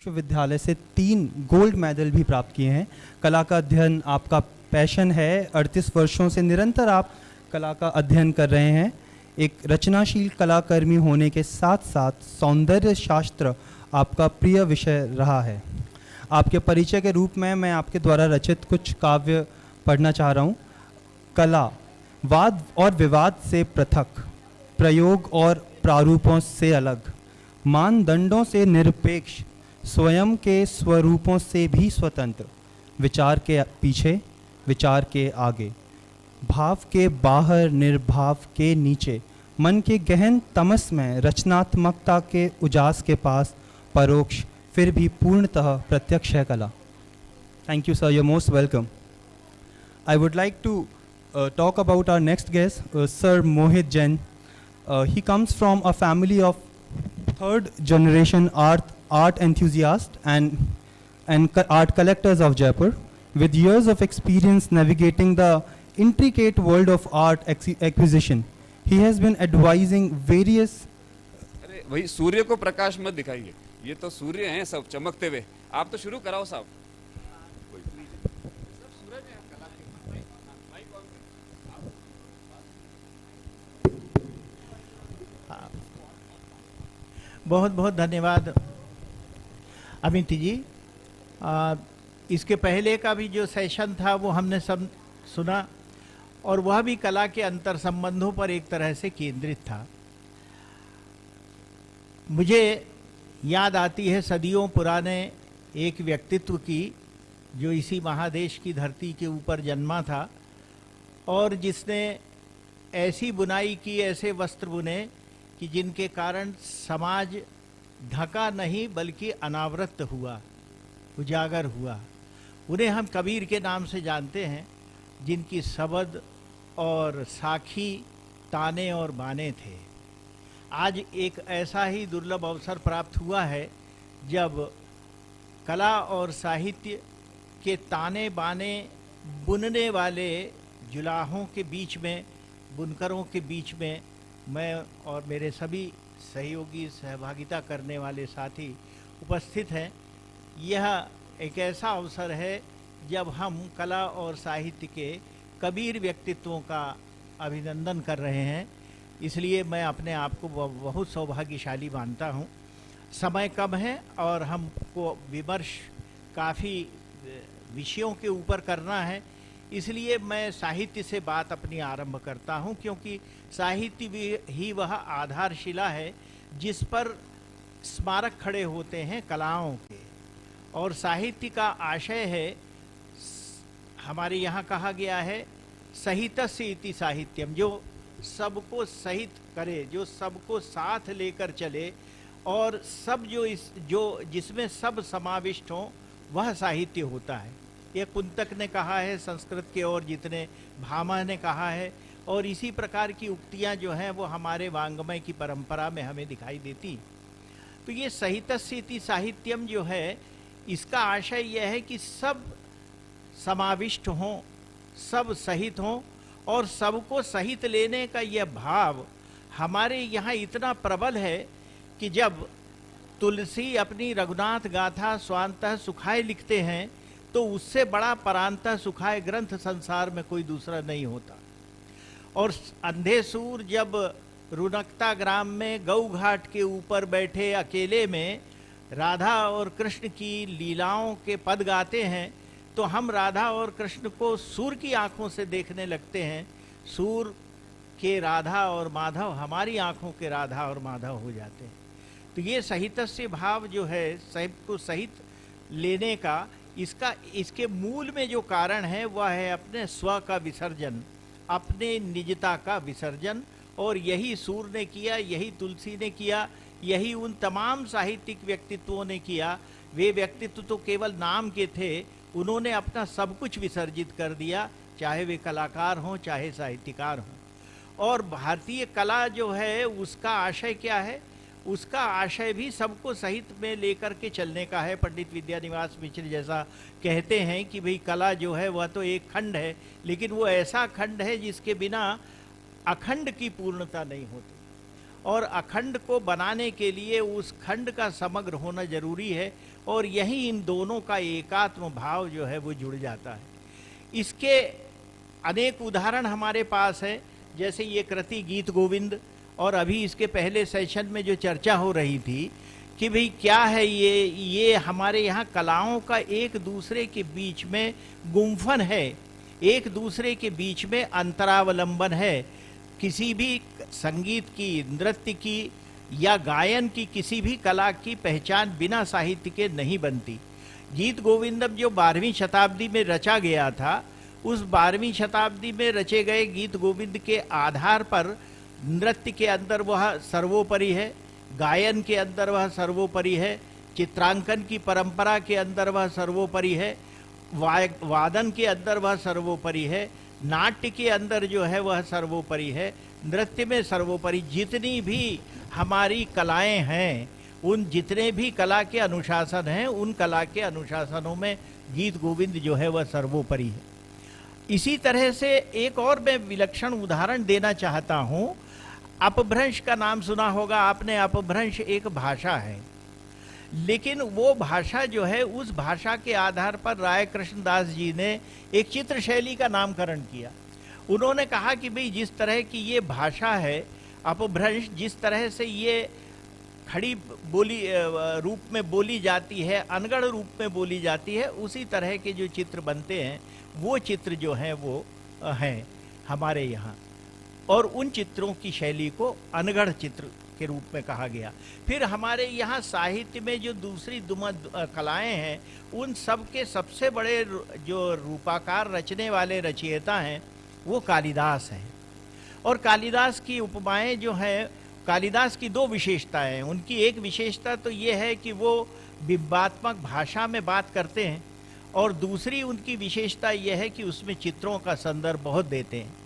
विश्वविद्यालय से 3 gold medal भी प्राप्त किए हैं। कला का अध्ययन आपका पैशन है। 38 वर्षों से निरंतर आप कला का अध्ययन कर रहे हैं। एक रचनाशील कलाकर्मी होने के साथ साथ सौंदर्य शास्त्र आपका प्रिय विषय रहा है। आपके परिचय के रूप में मैं आपके द्वारा रचित कुछ काव्य पढ़ना चाह रहा हूँ। कला वाद और विवाद से पृथक, प्रयोग और प्रारूपों से अलग, मानदंडों से निरपेक्ष, स्वयं के स्वरूपों से भी स्वतंत्र, विचार के पीछे, विचार के आगे, भाव के बाहर, निर्भाव के नीचे, मन के गहन तमस में, रचनात्मकता के उजास के पास, परोक्ष फिर भी पूर्णतः प्रत्यक्ष है कला। Thank you, sir. You're most welcome. I would like to talk about our next guest, Sir Mohit Jain. He comes from a family of third generation art enthusiasts and art collectors of Jaipur, with years of experience navigating the intricate world of art acquisition. He has been advising various. अरे भाई सूर्य को प्रकाश मत दिखाइए, ये तो सूर्य हैं सब चमकते हुए। आप तो शुरू कराओ साहब। बहुत बहुत धन्यवाद अमित जी। इसके पहले का भी जो सेशन था वो हमने सब सुना और वह भी कला के अंतर संबंधों पर एक तरह से केंद्रित था। मुझे याद आती है सदियों पुराने एक व्यक्तित्व की जो इसी महादेश की धरती के ऊपर जन्मा था और जिसने ऐसी बुनाई की, ऐसे वस्त्र बुने कि जिनके कारण समाज ढका नहीं बल्कि अनावृत हुआ, उजागर हुआ। उन्हें हम कबीर के नाम से जानते हैं, जिनकी शब्द और साखी ताने और बाने थे। आज एक ऐसा ही दुर्लभ अवसर प्राप्त हुआ है जब कला और साहित्य के ताने बाने बुनने वाले जुलाहों के बीच में, बुनकरों के बीच में मैं और मेरे सभी सहयोगी, सहभागिता करने वाले साथी उपस्थित हैं। यह एक ऐसा अवसर है जब हम कला और साहित्य के कबीर व्यक्तित्वों का अभिनंदन कर रहे हैं, इसलिए मैं अपने आप को बहुत सौभाग्यशाली मानता हूँ। समय कम है और हमको विमर्श काफ़ी विषयों के ऊपर करना है, इसलिए मैं साहित्य से बात अपनी आरंभ करता हूं, क्योंकि साहित्य भी ही वह आधारशिला है जिस पर स्मारक खड़े होते हैं कलाओं के। और साहित्य का आशय है, हमारे यहाँ कहा गया है, सहितस्य इति साहित्यम, जो सबको सहित करे, जो सबको साथ लेकर चले और सब जो जिसमें सब समाविष्ट हों, वह साहित्य होता है। ये कुंतक ने कहा है संस्कृत के, और जितने भामा ने कहा है, और इसी प्रकार की उक्तियां जो हैं वो हमारे वांग्मय की परंपरा में हमें दिखाई देती। तो ये सहितस्य इति साहित्यम जो है, इसका आशय यह है कि सब समाविष्ट हों, सब सहित हों, और सबको सहित लेने का यह भाव हमारे यहाँ इतना प्रबल है कि जब तुलसी अपनी रघुनाथ गाथा स्वांतः सुखाय लिखते हैं तो उससे बड़ा परांतः सुखाय ग्रंथ संसार में कोई दूसरा नहीं होता। और अंधे सूर जब रुनकता ग्राम में गौ घाट के ऊपर बैठे अकेले में राधा और कृष्ण की लीलाओं के पद गाते हैं, तो हम राधा और कृष्ण को सूर की आंखों से देखने लगते हैं। सूर के राधा और माधव हमारी आंखों के राधा और माधव हो जाते हैं। तो ये सहितस्य भाव जो है, सबको सहित लेने का, इसके मूल में जो कारण है वह है अपने स्व का विसर्जन, अपने निजता का विसर्जन। और यही सूर ने किया, यही तुलसी ने किया, यही उन तमाम साहित्यिक व्यक्तित्वों ने किया। वे व्यक्तित्व तो केवल नाम के थे, उन्होंने अपना सब कुछ विसर्जित कर दिया, चाहे वे कलाकार हों चाहे साहित्यकार हों। और भारतीय कला जो है उसका आशय क्या है? उसका आशय भी सबको सहित में लेकर के चलने का है। पंडित विद्यानिवास मिश्र जैसा कहते हैं कि भाई कला जो है वह तो एक खंड है, लेकिन वो ऐसा खंड है जिसके बिना अखंड की पूर्णता नहीं होती। और अखंड को बनाने के लिए उस खंड का समग्र होना जरूरी है, और यही इन दोनों का एकात्म भाव जो है वो जुड़ जाता है। इसके अनेक उदाहरण हमारे पास है, जैसे ये कृति गीत गोविंद, और अभी इसके पहले सेशन में जो चर्चा हो रही थी कि भाई क्या है ये हमारे यहाँ कलाओं का एक दूसरे के बीच में गुम्फन है, एक दूसरे के बीच में अंतरावलंबन है। किसी भी संगीत की, नृत्य की या गायन की किसी भी कला की पहचान बिना साहित्य के नहीं बनती। गीत गोविंदम जो 12वीं शताब्दी में रचा गया था, उस 12वीं शताब्दी में रचे गए गीत गोविंद के आधार पर नृत्य के अंदर वह सर्वोपरि है, गायन के अंदर वह सर्वोपरि है, चित्रांकन की परंपरा के अंदर वह सर्वोपरि है, वादन के अंदर वह सर्वोपरि है, नाट्य के अंदर जो है वह सर्वोपरि है, नृत्य में सर्वोपरि। जितनी भी हमारी कलाएं हैं, उन जितने भी कला के अनुशासन हैं, उन कला के अनुशासनों में गीत गोविंद जो है वह सर्वोपरि है। इसी तरह से एक और मैं विलक्षण उदाहरण देना चाहता हूं। अपभ्रंश का नाम सुना होगा आपने। अपभ्रंश एक भाषा है, लेकिन वो भाषा जो है, उस भाषा के आधार पर राय कृष्णदास जी ने एक चित्र शैली का नामकरण किया। उन्होंने कहा कि भाई जिस तरह की ये भाषा है अपभ्रंश, जिस तरह से ये खड़ी बोली रूप में बोली जाती है, अनगढ़ रूप में बोली जाती है, उसी तरह के जो चित्र बनते हैं वो चित्र जो हैं वो हैं हमारे यहाँ, और उन चित्रों की शैली को अनगढ़ चित्र के रूप में कहा गया। फिर हमारे यहाँ साहित्य में जो दूसरी कलाएं हैं, उन सब के सबसे बड़े जो रूपाकार रचने वाले रचयिता हैं वो कालिदास हैं। और कालिदास की उपमाएं जो हैं, कालिदास की दो विशेषताएं हैं। उनकी एक विशेषता तो ये है कि वो बिंबात्मक भाषा में बात करते हैं, और दूसरी उनकी विशेषता यह है कि उसमें चित्रों का संदर्भ बहुत देते हैं।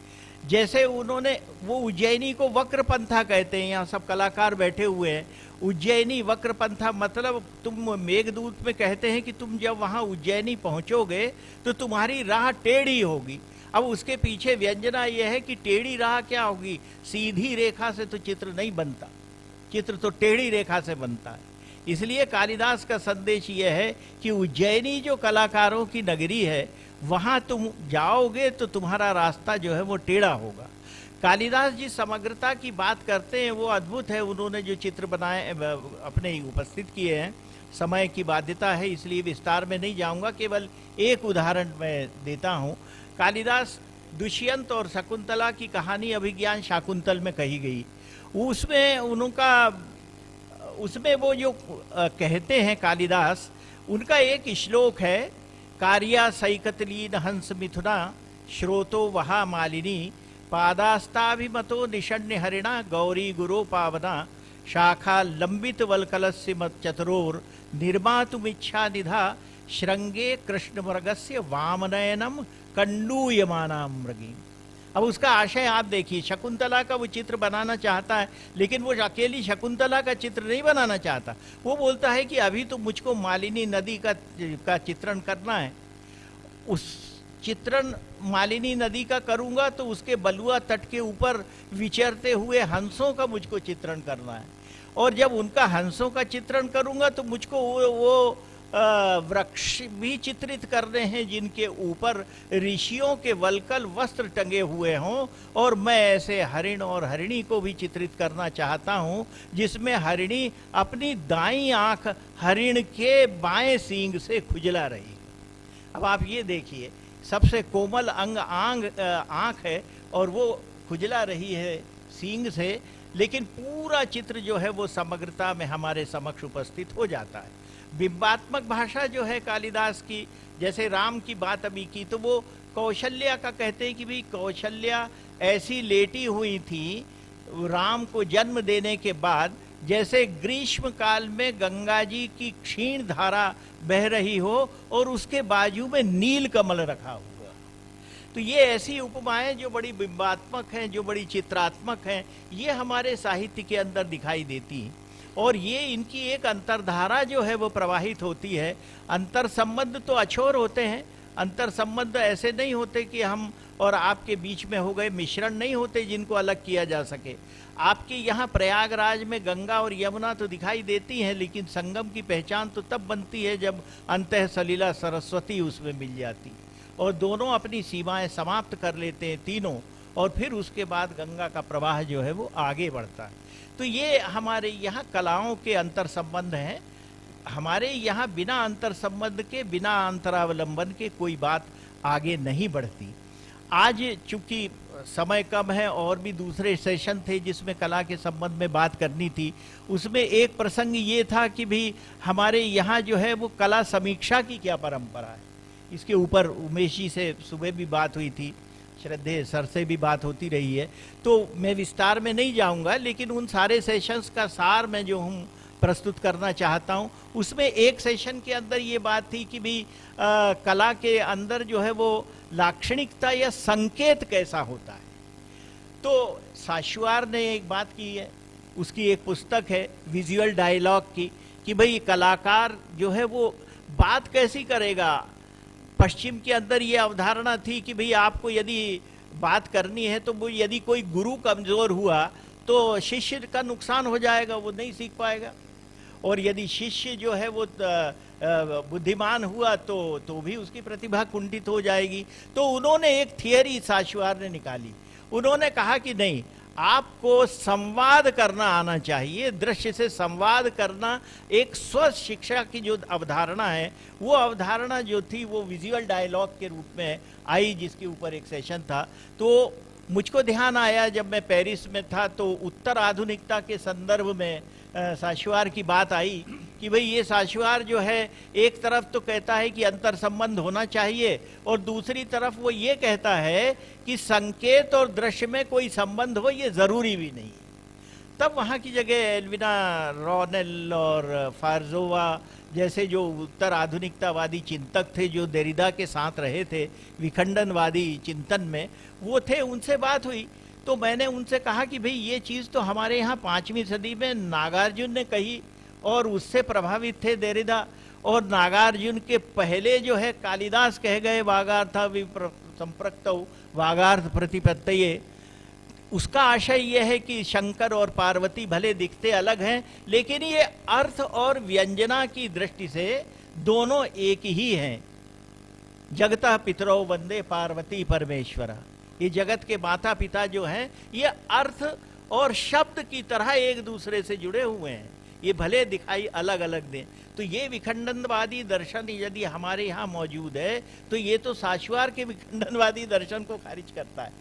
जैसे उन्होंने वो उज्जैनी को वक्रपंथा कहते हैं, यहाँ सब कलाकार बैठे हुए हैं। उज्जैनी वक्रपंथा मतलब तुम मेघदूत में कहते हैं कि तुम जब वहाँ उज्जैनी पहुँचोगे तो तुम्हारी राह टेढ़ी होगी। अब उसके पीछे व्यंजना यह है कि टेढ़ी राह क्या होगी, सीधी रेखा से तो चित्र नहीं बनता, चित्र तो टेढ़ी रेखा से बनता है। इसलिए कालिदास का संदेश यह है कि उज्जैनी जो कलाकारों की नगरी है, वहाँ तुम जाओगे तो तुम्हारा रास्ता जो है वो टेढ़ा होगा। कालिदास जी समग्रता की बात करते हैं, वो अद्भुत है। उन्होंने जो चित्र बनाए अपने उपस्थित किए हैं, समय की बाध्यता है इसलिए विस्तार में नहीं जाऊंगा, केवल एक उदाहरण मैं देता हूँ। कालिदास दुष्यंत और शकुंतला की कहानी अभिज्ञान शाकुंतल में कही गई। उसमें वो जो कहते हैं कालिदास, उनका एक श्लोक है, कार्या सैकतलीन हंस मिथुना श्रोतो वहा मालिनी पादास्ताभिमतो निषण्य हरिणा गौरी गुरो पावना शाखा लंबित वलकलस्य मत चतुरोर निर्मातुमिच्छा निधा श्रृंगे कृष्ण मृगस्य वामनयनम कंडूयमाना मृगी। अब उसका आशय आप देखिए, शकुंतला का वो चित्र बनाना चाहता है, लेकिन वो अकेली शकुंतला का चित्र नहीं बनाना चाहता। वो बोलता है कि अभी तो मुझको मालिनी नदी का चित्रण करना है। उस चित्रण मालिनी नदी का करूंगा तो उसके बलुआ तट के ऊपर विचरते हुए हंसों का मुझको चित्रण करना है, और जब उनका हंसों का चित्रण करूंगा तो मुझको वो वृक्ष भी चित्रित करने हैं जिनके ऊपर ऋषियों के वलकल वस्त्र टंगे हुए हों, और मैं ऐसे हरिण और हरिणी को भी चित्रित करना चाहता हूं जिसमें हरिणी अपनी दाईं आंख हरिण के बाएं सींग से खुजला रही। अब आप ये देखिए, सबसे कोमल आंख है और वो खुजला रही है सींग से, लेकिन पूरा चित्र जो है वो समग्रता में हमारे समक्ष उपस्थित हो जाता है। बिंबात्मक भाषा जो है कालिदास की, जैसे राम की बात अभी की, तो वो कौशल्या का कहते हैं कि भाई कौशल्या ऐसी लेटी हुई थी राम को जन्म देने के बाद, जैसे ग्रीष्म काल में गंगा जी की क्षीण धारा बह रही हो और उसके बाजू में नील कमल रखा हुआ। तो ये ऐसी उपमाएं जो बड़ी बिंबात्मक हैं, जो बड़ी चित्रात्मक हैं, ये हमारे साहित्य के अंदर दिखाई देती हैं, और ये इनकी एक अंतर्धारा जो है वो प्रवाहित होती है। अंतर संबंध तो अछोर होते हैं, अंतर संबंध ऐसे नहीं होते कि हम और आपके बीच में हो गए मिश्रण नहीं होते जिनको अलग किया जा सके। आपके यहाँ प्रयागराज में गंगा और यमुना तो दिखाई देती हैं, लेकिन संगम की पहचान तो तब बनती है जब अंतः सलीला सरस्वती उसमें मिल जाती और दोनों अपनी सीमाएं समाप्त कर लेते हैं तीनों, और फिर उसके बाद गंगा का प्रवाह जो है वो आगे बढ़ता है। तो ये हमारे यहाँ कलाओं के अंतर संबंध हैं। हमारे यहाँ बिना अंतर संबंध के, बिना अंतरावलंबन के कोई बात आगे नहीं बढ़ती। आज चूंकि समय कम है और भी दूसरे सेशन थे जिसमें कला के संबंध में बात करनी थी, उसमें एक प्रसंग ये था कि भी हमारे यहाँ जो है वो कला समीक्षा की क्या परंपरा है, इसके ऊपर उमेश जी से सुबह भी बात हुई थी, श्रद्धेय सर से भी बात होती रही है, तो मैं विस्तार में नहीं जाऊंगा, लेकिन उन सारे सेशंस का सार मैं जो हूँ प्रस्तुत करना चाहता हूँ। उसमें एक सेशन के अंदर ये बात थी कि भी कला के अंदर जो है वो लाक्षणिकता या संकेत कैसा होता है। तो साशुआर ने एक बात की है, उसकी एक पुस्तक है विजुअल डायलॉग की, कि भाई कलाकार जो है वो बात कैसी करेगा। पश्चिम के अंदर ये अवधारणा थी कि भाई आपको यदि बात करनी है तो वो यदि कोई गुरु कमजोर हुआ तो शिष्य का नुकसान हो जाएगा, वो नहीं सीख पाएगा, और यदि शिष्य जो है वो बुद्धिमान हुआ तो भी उसकी प्रतिभा कुंठित हो जाएगी। तो उन्होंने एक थियरी साशुआर ने निकाली। उन्होंने कहा कि नहीं, आपको संवाद करना आना चाहिए, दृश्य से संवाद करना। एक स्व शिक्षा की जो अवधारणा है, वो अवधारणा जो थी वो विजुअल डायलॉग के रूप में आई, जिसके ऊपर एक सेशन था। तो मुझको ध्यान आया जब मैं पेरिस में था तो उत्तर आधुनिकता के संदर्भ में साशुआर की बात आई कि भाई ये साशुआर जो है एक तरफ तो कहता है कि अंतर संबंध होना चाहिए और दूसरी तरफ वो ये कहता है कि संकेत और दृश्य में कोई संबंध हो ये जरूरी भी नहीं। तब वहाँ की जगह एल्विना रॉनेल और फार्जोवा जैसे जो उत्तर आधुनिकतावादी चिंतक थे, जो देरिदा के साथ रहे थे विखंडनवादी चिंतन में, वो थे, उनसे बात हुई। तो मैंने उनसे कहा कि भाई ये चीज़ तो हमारे यहाँ 5वीं सदी में नागार्जुन ने कही और उससे प्रभावित थे देरिदा, और नागार्जुन के पहले जो है कालिदास कह गए वागार्थ संप्रक्तौ वागार्थ प्रतिपत्तये। उसका आशय यह है कि शंकर और पार्वती भले दिखते अलग हैं, लेकिन ये अर्थ और व्यंजना की दृष्टि से दोनों एक ही हैं। जगतः पितरौ वंदे पार्वती परमेश्वरा। ये जगत के माता पिता जो हैं ये अर्थ और शब्द की तरह एक दूसरे से जुड़े हुए हैं, ये भले दिखाई अलग अलग दें। तो ये विखंडनवादी दर्शन यदि हमारे यहाँ मौजूद है तो ये तो साशुआर के विखंडनवादी दर्शन को खारिज करता है।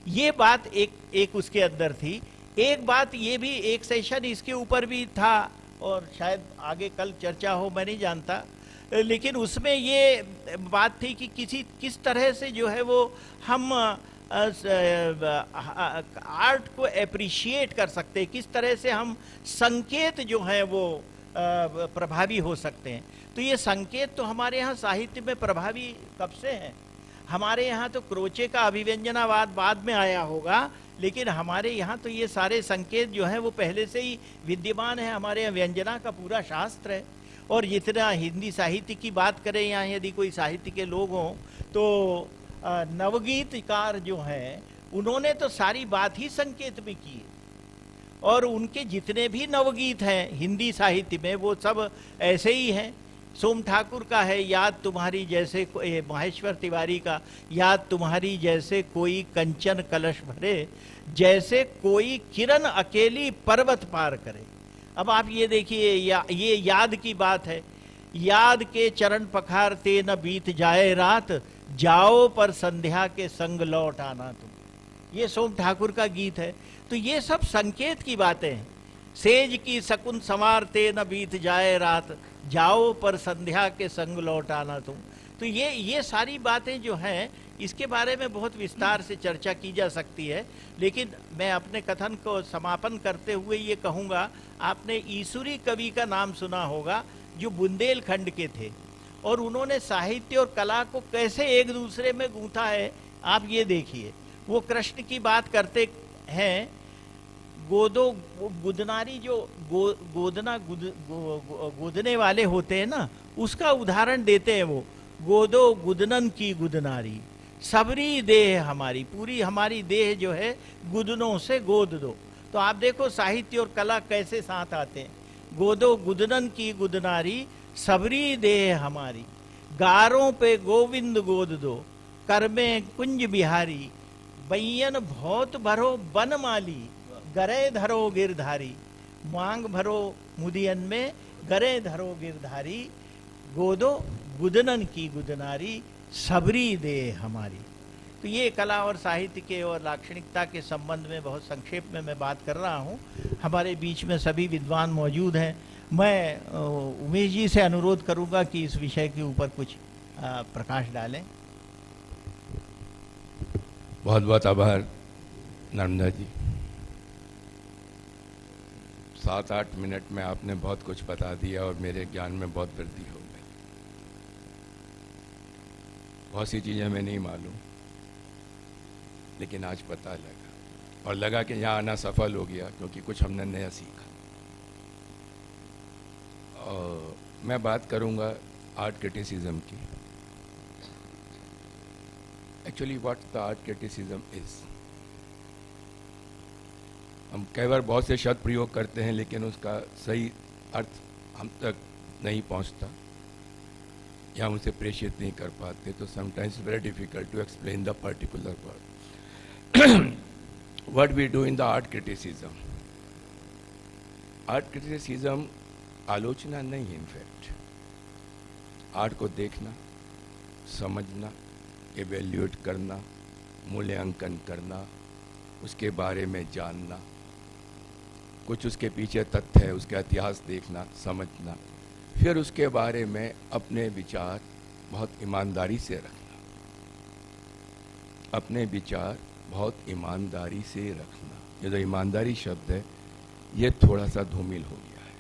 ये बात एक उसके अंदर थी। एक बात ये भी, एक सेशन इसके ऊपर भी था और शायद आगे कल चर्चा हो, मैं नहीं जानता, लेकिन उसमें ये बात थी कि किस तरह से जो है वो हम आर्ट को एप्रिशिएट कर सकते हैं, किस तरह से हम संकेत जो है वो प्रभावी हो सकते हैं। तो ये संकेत तो हमारे यहाँ साहित्य में प्रभावी कब से हैं। हमारे यहाँ तो क्रोचे का अभिव्यंजनावाद बाद में आया होगा, लेकिन हमारे यहाँ तो ये सारे संकेत जो हैं वो पहले से ही विद्यमान है। हमारे यहाँ व्यंजना का पूरा शास्त्र है। और जितना हिंदी साहित्य की बात करें, यहाँ यदि कोई साहित्य के लोग हों तो नवगीतकार जो हैं उन्होंने तो सारी बात ही संकेत में की है, और उनके जितने भी नवगीत हैं हिंदी साहित्य में वो सब ऐसे ही हैं। सोम ठाकुर का है याद तुम्हारी जैसे, महेश्वर तिवारी का याद तुम्हारी जैसे कोई कंचन कलश भरे, जैसे कोई किरण अकेली पर्वत पार करे। अब आप ये देखिए, ये याद की बात है। याद के चरण पखारते न बीत जाए रात, जाओ पर संध्या के संग लौट आना तुम। ये सोम ठाकुर का गीत है। तो ये सब संकेत की बातें हैं। सेज की शकुन संवारते न बीत जाए रात, जाओ पर संध्या के संग लौट आना तुम। तो ये सारी बातें जो हैं इसके बारे में बहुत विस्तार से चर्चा की जा सकती है, लेकिन मैं अपने कथन को समापन करते हुए ये कहूँगा, आपने ईसुरी कवि का नाम सुना होगा जो बुंदेलखंड के थे, और उन्होंने साहित्य और कला को कैसे एक दूसरे में गूंथा है। आप ये देखिए, वो कृष्ण की बात करते हैं, गुदनारी जो गोदना गोदने वाले होते हैं ना, उसका उदाहरण देते हैं। वो गोदो गुदनन की गुदनारी, सबरी देह हमारी, पूरी हमारी देह जो है गुदनों से गोद दो। तो आप देखो साहित्य और कला कैसे साथ आते हैं। गोदो गुदनन की गुदनारी, सबरी देह हमारी, गारों पे गोविंद गोद दो, कर में कुंज बिहारी, बैयन भौत भरो बनमाली, गरे धरो गिरधारी, मांग भरो मुदियन में, गरे धरो गिरधारी, गोदो गुदनन की गुदनारी, सबरी दे हमारी। तो ये कला और साहित्य के और लाक्षणिकता के संबंध में बहुत संक्षेप में मैं बात कर रहा हूँ। हमारे बीच में सभी विद्वान मौजूद हैं। मैं उमेश जी से अनुरोध करूँगा कि इस विषय के ऊपर कुछ प्रकाश डालें। बहुत बहुत आभार नर्मदा जी। 7-8 मिनट में आपने बहुत कुछ बता दिया और मेरे ज्ञान में बहुत वृद्धि हो गई। बहुत सी चीज़ें हमें नहीं मालूम, लेकिन आज पता लगा और लगा कि यहाँ आना सफल हो गया, क्योंकि कुछ हमने नया सीखा। और मैं बात करूँगा आर्ट क्रिटिसिज्म की। Actually what the art criticism is. हम कई बार बहुत से शब्द प्रयोग करते हैं, लेकिन उसका सही अर्थ हम तक नहीं पहुंचता या हम उसे प्रेषित नहीं कर पाते। तो sometimes very difficult to explain the particular word. What we do in the art criticism. Art criticism आलोचना नहीं है, इनफैक्ट आर्ट को देखना, समझना, एवेल्यूएट करना, मूल्यांकन करना, उसके बारे में जानना, कुछ उसके पीछे तथ्य है, उसका इतिहास देखना, समझना, फिर उसके बारे में अपने विचार बहुत ईमानदारी से रखना, अपने विचार बहुत ईमानदारी से रखना। ये जो ईमानदारी शब्द है, ये थोड़ा सा धूमिल हो गया है।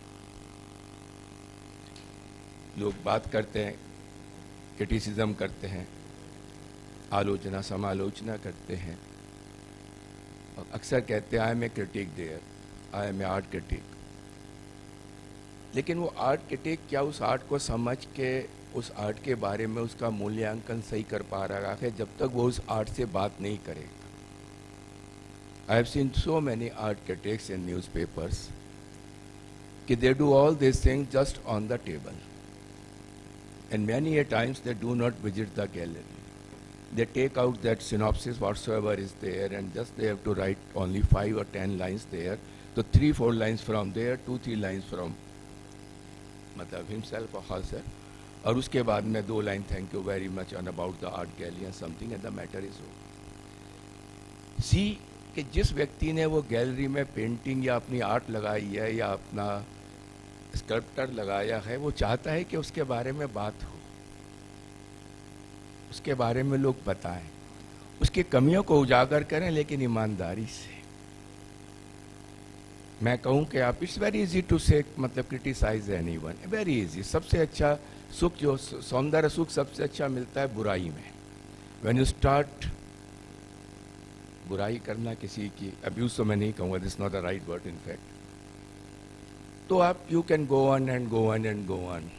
लोग बात करते हैं, क्रिटिसिज्म करते हैं, आलोचना समालोचना करते हैं, और अक्सर कहते हैं I am a critic there, I am a art critic. लेकिन वो आर्ट क्रिटिक क्या उस आर्ट को समझ के उस आर्ट के बारे में उसका मूल्यांकन सही कर पा रहा है, जब तक वो उस आर्ट से बात नहीं करेगा। I have seen so many art critics in newspapers कि they do all this thing just on the table, and many a times they do not visit the gallery. They take out that synopsis whatsoever is there, and just they have to write only 5 or 10 lines there. So 3-4 lines from there, 2-3 lines from मतलब himself or herself, और उसके बाद में 2 line thank you very much and about the art gallery and something, and the matter is over. See कि जिस व्यक्ति ने वो गैलरी में पेंटिंग या अपनी आर्ट लगाई है या अपना स्कल्पचर लगाया है, वो चाहता है कि उसके बारे में बात हो, उसके बारे में लोग बताएं, उसकी कमियों को उजागर करें, लेकिन ईमानदारी से। मैं कहूं कि आप इट्स वेरी इजी टू से मतलब क्रिटिसाइज एनीवन, वेरी इजी। सबसे अच्छा सुख, जो सौंदर्य सुख सबसे अच्छा मिलता है बुराई में। व्हेन यू स्टार्ट बुराई करना किसी की, अब्यूज तो मैं नहीं कहूँगा, this not the right word in fact, तो आप you can go on and go on and go on,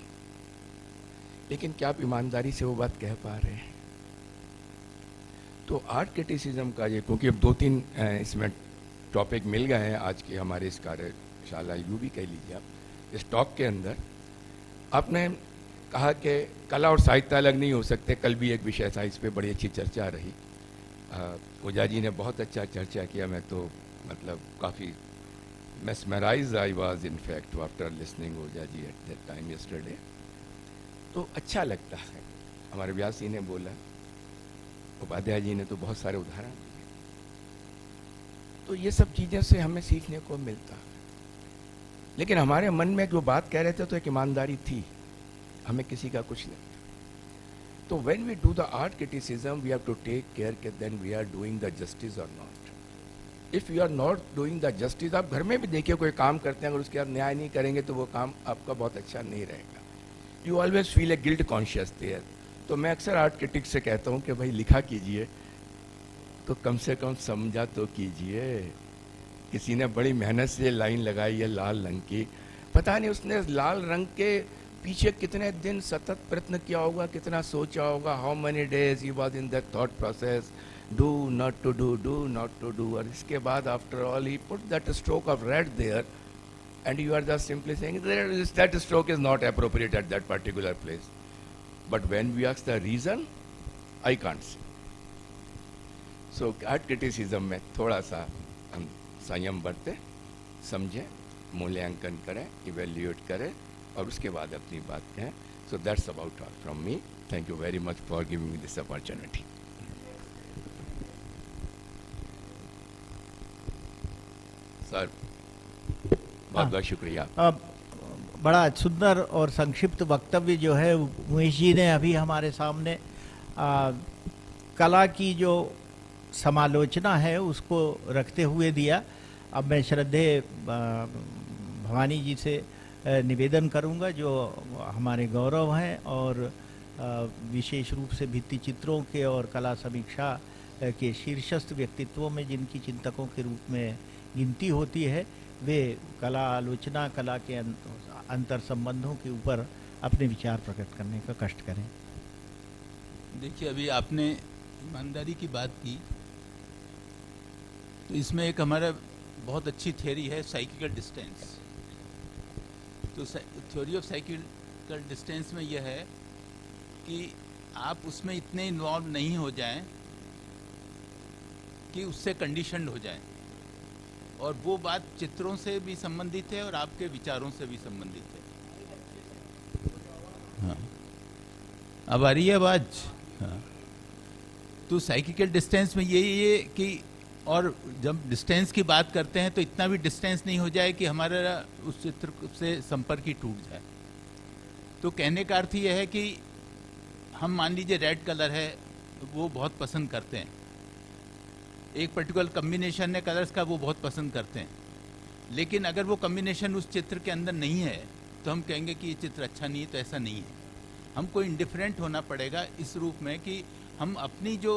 लेकिन क्या आप ईमानदारी से वो बात कह पा रहे हैं? तो आर्ट क्रिटिसिज्म का ये, क्योंकि अब 2-3 इसमें टॉपिक मिल गए हैं आज के हमारे इस कार्यशाला, यू भी कह लीजिए आप, इस टॉक के अंदर आपने कहा कि कला और साहित्य अलग नहीं हो सकते। कल भी एक विषय था, इस पर बड़ी अच्छी चर्चा रही। ओझा जी ने बहुत अच्छा चर्चा किया। मैं तो मतलब काफ़ी mesmerized I was in fact after listening Ojha ji at that time yesterday। तो अच्छा लगता है। हमारे व्यास जी ने बोला, उपाध्याय जी ने तो बहुत सारे उदाहरण दिए। तो ये सब चीज़ें से हमें सीखने को मिलता है, लेकिन हमारे मन में जो बात कह रहे थे तो एक ईमानदारी थी, हमें किसी का कुछ नहीं। तो when we do the art criticism we have to take care that then we are doing the justice or not। If you are not doing the justice, आप घर में भी देखिए कोई काम करते हैं, अगर उसके आप न्याय नहीं करेंगे तो वो काम आपका बहुत अच्छा नहीं रहेगा। You always feel a guilt conscious there। तो मैं अक्सर आर्ट क्रिटिक से कहता हूँ कि भाई लिखा कीजिए तो कम से कम समझा तो कीजिए। किसी ने बड़ी मेहनत से लाइन लगाई है लाल रंग की, पता नहीं उसने लाल रंग के पीछे कितने दिन सतत प्रयत्न किया होगा, कितना सोचा होगा, how many days he was in that thought process, do not to do, और इसके बाद after all he put that stroke of red there and you are just simply saying that stroke is not appropriate at that particular place. But when we ask the reason, I can't see. So art criticism में थोड़ा सा हम संयम बरतें, समझें, मूल्यांकन करें, evaluate करें और उसके बाद अपनी बात कहें. So that's about all from me. Thank you very much for giving me this opportunity. Sir, बहुत बहुत शुक्रिया. बड़ा सुंदर और संक्षिप्त वक्तव्य जो है उमेश जी ने अभी हमारे सामने कला की जो समालोचना है उसको रखते हुए दिया. अब मैं श्रद्धेय भवानी जी से निवेदन करूंगा जो हमारे गौरव हैं और विशेष रूप से भित्ति चित्रों के और कला समीक्षा के शीर्षस्थ व्यक्तित्वों में जिनकी चिंतकों के रूप में गिनती होती है, वे कला आलोचना, कला के अंतर संबंधों के ऊपर अपने विचार प्रकट करने का कष्ट करें. देखिए, अभी आपने ईमानदारी की बात की, तो इसमें एक हमारा बहुत अच्छी थ्योरी है साइकिकल डिस्टेंस. तो थ्योरी ऑफ साइकिकल डिस्टेंस में यह है कि आप उसमें इतने इन्वॉल्व नहीं हो जाएं कि उससे कंडीशनड हो जाएं, और वो बात चित्रों से भी संबंधित है और आपके विचारों से भी संबंधित है. हाँ, अब आ रही है आवाज. हाँ, तो साइकिकल डिस्टेंस में ये कि, और जब डिस्टेंस की बात करते हैं तो इतना भी डिस्टेंस नहीं हो जाए कि हमारा उस चित्र से संपर्क ही टूट जाए. तो कहने का अर्थ यह है कि हम मान लीजिए रेड कलर है, वो बहुत पसंद करते हैं, एक पर्टिकुलर कम्बिनेशन है कलर्स का, वो बहुत पसंद करते हैं, लेकिन अगर वो कम्बिनेशन उस चित्र के अंदर नहीं है तो हम कहेंगे कि ये चित्र अच्छा नहीं है. तो ऐसा नहीं है. हमको इंडिफरेंट होना पड़ेगा इस रूप में कि हम अपनी जो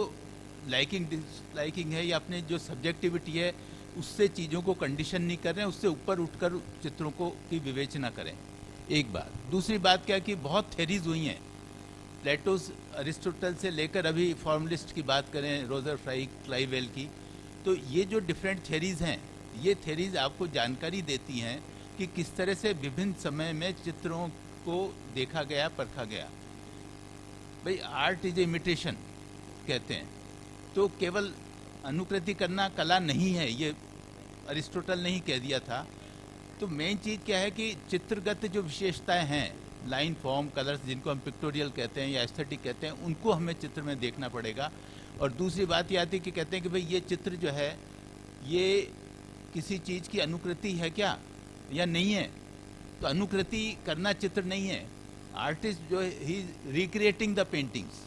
लाइकिंग है या अपने जो सब्जेक्टिविटी है उससे चीज़ों को कंडीशन नहीं कर रहे हैं, उससे ऊपर उठकर चित्रों को की विवेचना करें. एक बात. दूसरी बात क्या कि बहुत थ्योरीज हुई हैं, प्लेटो, अरिस्टोटल से लेकर अभी फॉर्मलिस्ट की बात करें, रोजर फ्राई, क्लाइवेल की, तो ये जो डिफरेंट थ्योरीज हैं, ये थ्योरीज आपको जानकारी देती हैं कि किस तरह से विभिन्न समय में चित्रों को देखा गया, परखा गया. भाई आर्ट इज इमिटेशन कहते हैं, तो केवल अनुकृति करना कला नहीं है, ये अरिस्टोटल ने ही कह दिया था. तो मेन चीज़ क्या है कि चित्रगत जो विशेषताएं हैं, लाइन, फॉर्म, कलर्स, जिनको हम पिक्टोरियल कहते हैं या एस्थेटिक कहते हैं, उनको हमें चित्र में देखना पड़ेगा. और दूसरी बात ये आती है कि कहते हैं कि भाई ये चित्र जो है ये किसी चीज़ की अनुकृति है क्या या नहीं है. तो अनुकृति करना चित्र नहीं है. आर्टिस्ट जो ही रिक्रिएटिंग द पेंटिंग्स.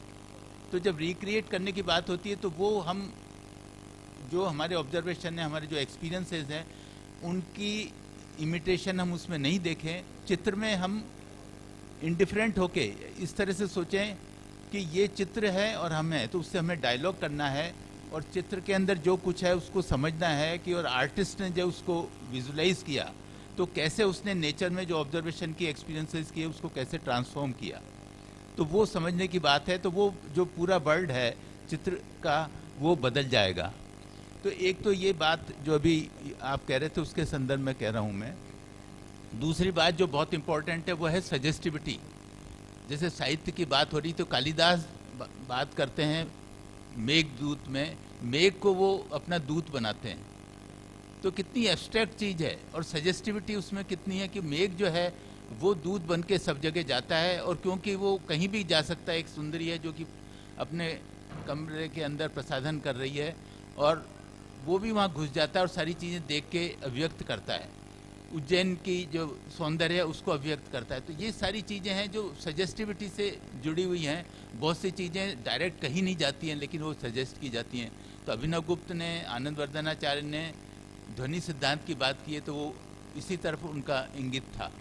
तो जब रिक्रिएट करने की बात होती है तो वो हम जो हमारे ऑब्जर्वेशन है, हमारे जो एक्सपीरियंसेस हैं, उनकी इमिटेशन हम उसमें नहीं देखें. चित्र में हम इंडिफरेंट होके इस तरह से सोचें कि ये चित्र है और हम हैं, तो उससे हमें डायलॉग करना है और चित्र के अंदर जो कुछ है उसको समझना है कि, और आर्टिस्ट ने जो उसको विजुलाइज किया तो कैसे उसने नेचर में जो ऑब्जर्वेशन की, एक्सपीरियंसेस किए, उसको कैसे ट्रांसफॉर्म किया. तो वो समझने की बात है. तो वो जो पूरा वर्ल्ड है चित्र का वो बदल जाएगा. तो एक तो ये बात जो अभी आप कह रहे थे उसके संदर्भ में कह रहा हूँ मैं. दूसरी बात जो बहुत इंपॉर्टेंट है वो है सजेस्टिविटी. जैसे साहित्य की बात हो रही तो कालिदास बात करते हैं मेघदूत में, मेघ को वो अपना दूत बनाते हैं. तो कितनी एब्स्ट्रैक्ट चीज़ है, और सजेस्टिविटी उसमें कितनी है कि मेघ जो है वो दूत बन के सब जगह जाता है, और क्योंकि वो कहीं भी जा सकता है, एक सुंदरी है जो कि अपने कमरे के अंदर प्रसाधन कर रही है और वो भी वहाँ घुस जाता है और सारी चीज़ें देख के अभिव्यक्त करता है. उज्जैन की जो सौंदर्य है उसको अभिव्यक्त करता है. तो ये सारी चीज़ें हैं जो सजेस्टिविटी से जुड़ी हुई हैं. बहुत सी चीज़ें डायरेक्ट कहीं नहीं जाती हैं लेकिन वो सजेस्ट की जाती हैं. तो अभिनव गुप्त ने, आनंद वर्धनाचार्य ने ध्वनि सिद्धांत की बात की है, तो वो इसी तरफ उनका इंगित था.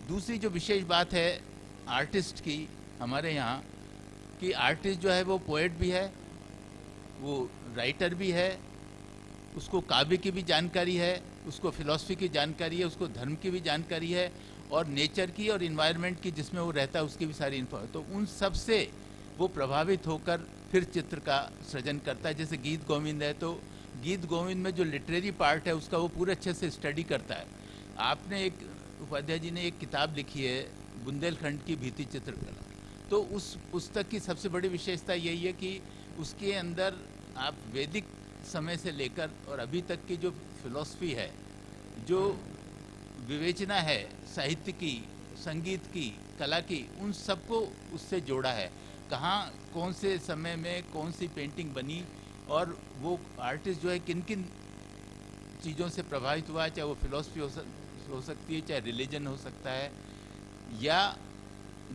दूसरी जो विशेष बात है आर्टिस्ट की हमारे यहाँ, कि आर्टिस्ट जो है वो पोएट भी है, वो राइटर भी है, उसको काव्य की भी जानकारी है, उसको फिलॉसफी की जानकारी है, उसको धर्म की भी जानकारी है, और नेचर की और इन्वायरमेंट की जिसमें वो रहता है उसकी भी सारी इन्फो, तो उन सब से वो प्रभावित होकर फिर चित्र का सृजन करता है। जैसे गीत गोविंद है, तो गीत गोविंद में जो लिटरेरी पार्ट है उसका वो पूरे अच्छे से स्टडी करता है। आपने एक उपाध्याय जी ने एक किताब लिखी है बुंदेलखंड की भीति चित्रकला, तो उस पुस्तक की सबसे बड़ी विशेषता यही है कि उसके अंदर आप वैदिक समय से लेकर और अभी तक की जो फिलॉसफी है, जो विवेचना है साहित्य की, संगीत की, कला की, उन सबको उससे जोड़ा है। कहाँ कौन से समय में कौन सी पेंटिंग बनी और वो आर्टिस्ट जो है किन किन चीज़ों से प्रभावित हुआ है, चाहे वो फिलॉसफी हो सकती है, चाहे रिलीजन हो सकता है, या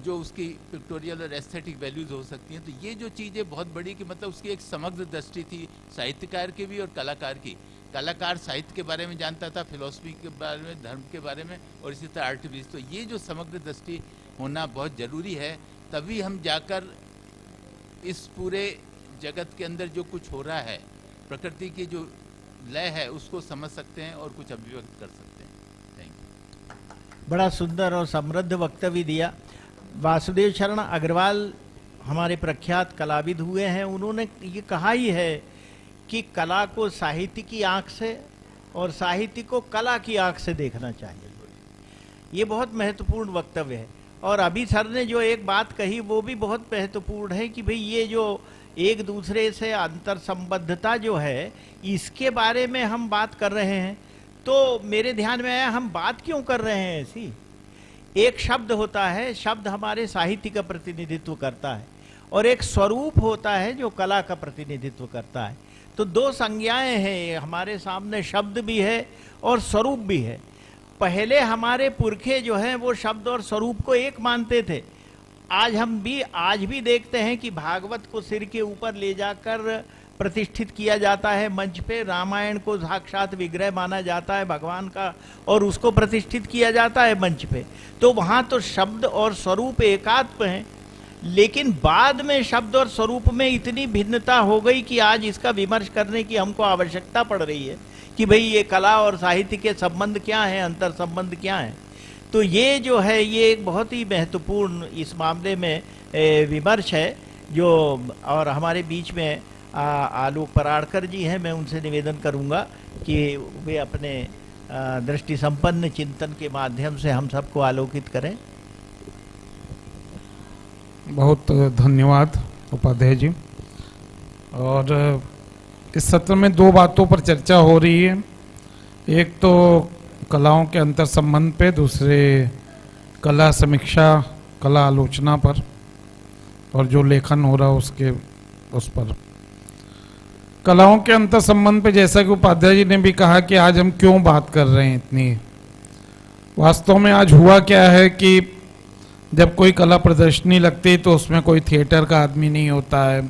जो उसकी पिक्टोरियल और एस्थेटिक वैल्यूज हो सकती हैं। तो ये जो चीज़ें बहुत बड़ी कि मतलब उसकी एक समग्र दृष्टि थी साहित्यकार की भी और कलाकार की। कलाकार साहित्य के बारे में जानता था, फिलॉसफी के बारे में, धर्म के बारे में, और इसी तरह आर्ट भी। तो ये जो समग्र दृष्टि होना बहुत ज़रूरी है, तभी हम जाकर इस पूरे जगत के अंदर जो कुछ हो रहा है, प्रकृति की जो लय है, उसको समझ सकते हैं और कुछ अभिव्यक्त कर सकते हैं। Thank you. बड़ा सुंदर और समृद्ध वक्तव्य दिया। वासुदेव शरण अग्रवाल हमारे प्रख्यात कलाविद हुए हैं, उन्होंने ये कहा ही है कि कला को साहित्य की आंख से और साहित्य को कला की आंख से देखना चाहिए। ये बहुत महत्वपूर्ण वक्तव्य है। और अभी सर ने जो एक बात कही वो भी बहुत महत्वपूर्ण है कि भाई ये जो एक दूसरे से अंतर संबद्धता जो है, इसके बारे में हम बात कर रहे हैं। तो मेरे ध्यान में आया, हम बात क्यों कर रहे हैं ऐसी? एक शब्द होता है, शब्द हमारे साहित्य का प्रतिनिधित्व करता है, और एक स्वरूप होता है जो कला का प्रतिनिधित्व करता है। तो दो संज्ञाएं हैं हमारे सामने, शब्द भी है और स्वरूप भी है। पहले हमारे पुरखे जो हैं वो शब्द और स्वरूप को एक मानते थे। आज भी देखते हैं कि भागवत को सिर के ऊपर ले जाकर प्रतिष्ठित किया जाता है मंच पे, रामायण को साक्षात विग्रह माना जाता है भगवान का और उसको प्रतिष्ठित किया जाता है मंच पे। तो वहाँ तो शब्द और स्वरूप एकात्म हैं, लेकिन बाद में शब्द और स्वरूप में इतनी भिन्नता हो गई कि आज इसका विमर्श करने की हमको आवश्यकता पड़ रही है कि भाई ये कला और साहित्य के संबंध क्या हैं, अंतर संबंध क्या हैं। तो ये जो है ये एक बहुत ही महत्वपूर्ण इस मामले में विमर्श है जो, और हमारे बीच में आलोक पराड़कर जी हैं। मैं उनसे निवेदन करूंगा कि वे अपने दृष्टि संपन्न चिंतन के माध्यम से हम सबको आलोकित करें। बहुत धन्यवाद उपाध्याय जी। और इस सत्र में दो बातों पर चर्चा हो रही है, एक तो कलाओं के अंतर संबंध पे, दूसरे कला समीक्षा, कला आलोचना पर, और जो लेखन हो रहा उसके उस पर। कलाओं के अंतर संबंध पे जैसा कि उपाध्याय जी ने भी कहा कि आज हम क्यों बात कर रहे हैं इतनी, वास्तव में आज हुआ क्या है कि जब कोई कला प्रदर्शनी लगती है तो उसमें कोई थिएटर का आदमी नहीं होता है,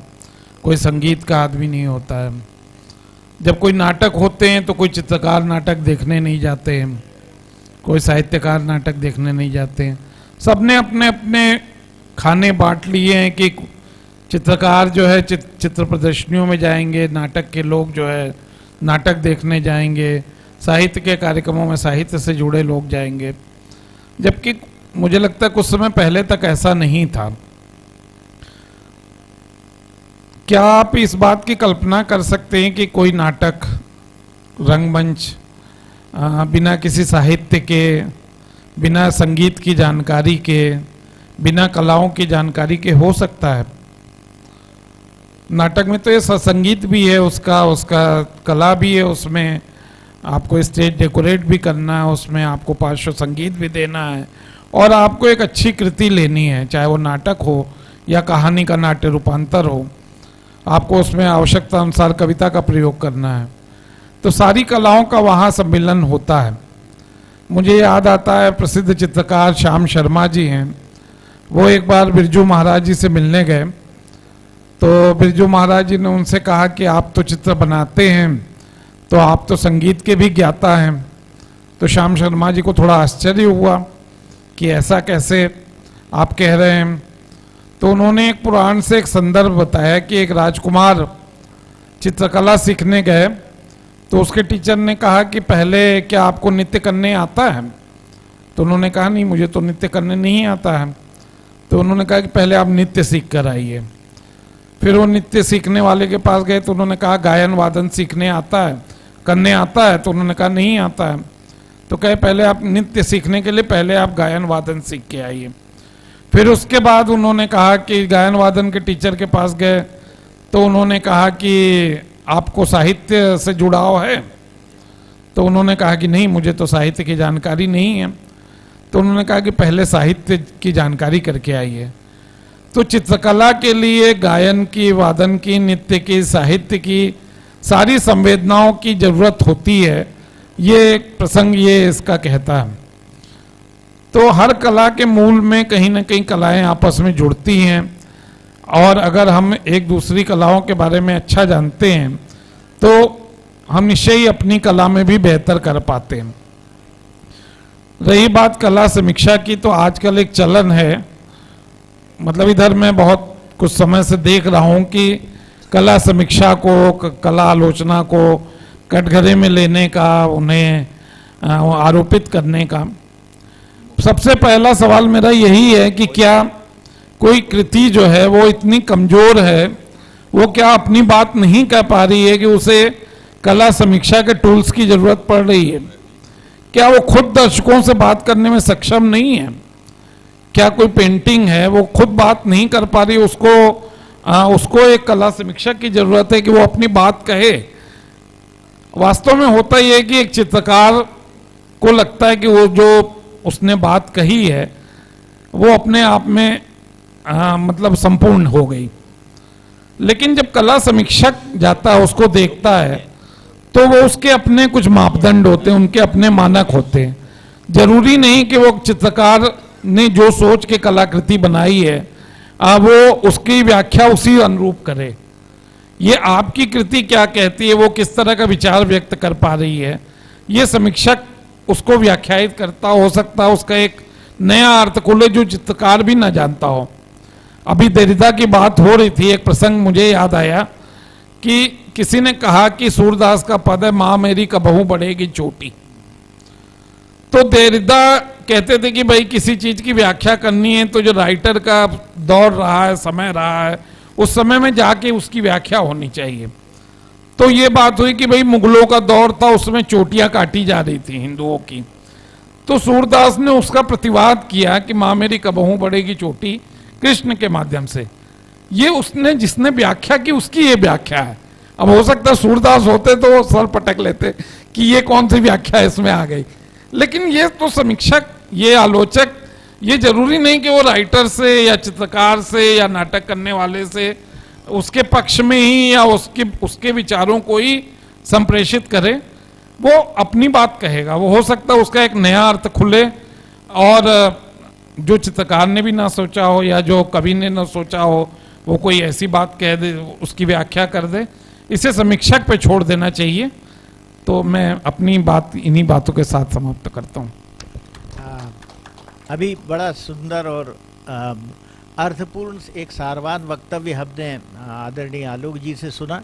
कोई संगीत का आदमी नहीं होता है। जब कोई नाटक होते हैं तो कोई चित्रकार नाटक देखने नहीं जाते हैं, कोई साहित्यकार नाटक देखने नहीं जाते हैं। सबने अपने अपने खाने बांट लिए हैं कि चित्रकार जो है चित्र प्रदर्शनियों में जाएंगे, नाटक के लोग जो है नाटक देखने जाएंगे, साहित्य के कार्यक्रमों में साहित्य से जुड़े लोग जाएंगे। जबकि मुझे लगता है कुछ समय पहले तक ऐसा नहीं था। क्या आप इस बात की कल्पना कर सकते हैं कि कोई नाटक, रंगमंच बिना किसी साहित्य के, बिना संगीत की जानकारी के, बिना कलाओं की जानकारी के हो सकता है? नाटक में तो ये संगीत भी है, उसका कला भी है, उसमें आपको स्टेज डेकोरेट भी करना है, उसमें आपको पार्श्व संगीत भी देना है, और आपको एक अच्छी कृति लेनी है, चाहे वो नाटक हो या कहानी का नाट्य रूपांतर हो। आपको उसमें आवश्यकता अनुसार कविता का प्रयोग करना है। तो सारी कलाओं का वहाँ सम्मिलन होता है। मुझे याद आता है प्रसिद्ध चित्रकार श्याम शर्मा जी हैं, वो एक बार बिरजू महाराज जी से मिलने गए, तो बिरजू महाराज जी ने उनसे कहा कि आप तो चित्र बनाते हैं, तो आप तो संगीत के भी ज्ञाता हैं। तो श्याम शर्मा जी को थोड़ा आश्चर्य हुआ कि ऐसा कैसे आप कह रहे हैं। तो उन्होंने एक पुराण से एक संदर्भ बताया कि एक राजकुमार चित्रकला सीखने गए, तो उसके टीचर ने कहा कि पहले क्या आपको नृत्य करने आता है? तो उन्होंने कहा नहीं, मुझे तो नृत्य करने नहीं आता है। तो उन्होंने कहा कि पहले आप नृत्य सीख कर आइए। फिर वो नृत्य सीखने वाले के पास गए तो उन्होंने कहा गायन वादन सीखने आता है, करने आता है? तो उन्होंने कहा नहीं आता है। तो कहे पहले आप नृत्य सीखने के लिए पहले आप गायन वादन सीख के आइए। फिर उसके बाद उन्होंने कहा कि गायन वादन के टीचर के पास गए तो उन्होंने कहा कि आपको साहित्य से जुड़ाव है? तो उन्होंने कहा कि नहीं, मुझे तो साहित्य की जानकारी नहीं है। तो उन्होंने कहा कि पहले साहित्य की जानकारी करके आइए। तो चित्रकला के लिए गायन की, वादन की, नृत्य की, साहित्य की सारी संवेदनाओं की जरूरत होती है। ये एक प्रसंग ये इसका कहता है। तो हर कला के मूल में कहीं ना कहीं कलाएं आपस में जुड़ती हैं, और अगर हम एक दूसरी कलाओं के बारे में अच्छा जानते हैं तो हम निश्चय ही अपनी कला में भी बेहतर कर पाते हैं। रही बात कला समीक्षा की, तो आजकल एक चलन है, मतलब इधर मैं बहुत कुछ समय से देख रहा हूं कि कला समीक्षा को, कला आलोचना को कटघरे में लेने का, उन्हें आरोपित करने का। सबसे पहला सवाल मेरा यही है कि क्या कोई कृति जो है वो इतनी कमजोर है, वो क्या अपनी बात नहीं कह पा रही है कि उसे कला समीक्षा के टूल्स की जरूरत पड़ रही है? क्या वो खुद दर्शकों से बात करने में सक्षम नहीं है? क्या कोई पेंटिंग है वो खुद बात नहीं कर पा रही, उसको एक कला समीक्षक की जरूरत है कि वो अपनी बात कहे? वास्तव में होता यह है कि एक चित्रकार को लगता है कि वो जो उसने बात कही है वो अपने आप में मतलब संपूर्ण हो गई। लेकिन जब कला समीक्षक जाता है, उसको देखता है, तो वो उसके अपने कुछ मापदंड होते हैं, उनके अपने मानक होते हैं। जरूरी नहीं कि वो चित्रकार ने जो सोच के कलाकृति बनाई है वो उसकी व्याख्या उसी अनुरूप करे। ये आपकी कृति क्या कहती है, वो किस तरह का विचार व्यक्त कर पा रही है, ये समीक्षक उसको व्याख्यायित करता हो सकता है उसका एक नया अर्थ खुले जो चित्रकार भी ना जानता हो। अभी देरिदा की बात हो रही थी, एक प्रसंग मुझे याद आया कि किसी ने कहा कि सूरदास का पद है, माँ मेरी कबहू बढ़ेगी चोटी। तो देरिदा कहते थे कि भाई किसी चीज की व्याख्या करनी है तो जो राइटर का दौर रहा है, समय रहा है, उस समय में जाके उसकी व्याख्या होनी चाहिए। तो ये बात हुई कि भाई मुगलों का दौर था, उसमें चोटियां काटी जा रही थी हिंदुओं की। तो सूरदास ने उसका प्रतिवाद किया कि माँ मेरी कबहू बढ़ेगी चोटी कृष्ण के माध्यम से। ये उसने जिसने व्याख्या की उसकी ये व्याख्या है। अब हो सकता है सूरदास होते तो वो सर पटक लेते कि ये कौन सी व्याख्या इसमें आ गई, लेकिन ये तो समीक्षक, ये आलोचक, ये जरूरी नहीं कि वो राइटर से या चित्रकार से या नाटक करने वाले से उसके पक्ष में ही या उसके विचारों को ही संप्रेषित करे। वो अपनी बात कहेगा, वो हो सकता है उसका एक नया अर्थ खुले और जो चित्रकार ने भी ना सोचा हो या जो कवि ने ना सोचा हो वो कोई ऐसी बात कह दे, उसकी व्याख्या कर दे। इसे समीक्षक पे छोड़ देना चाहिए। तो मैं अपनी बात इन्हीं बातों के साथ समाप्त करता हूँ। अभी बड़ा सुंदर और अर्थपूर्ण एक सारवान वक्तव्य हमने आदरणीय आलोक जी से सुना,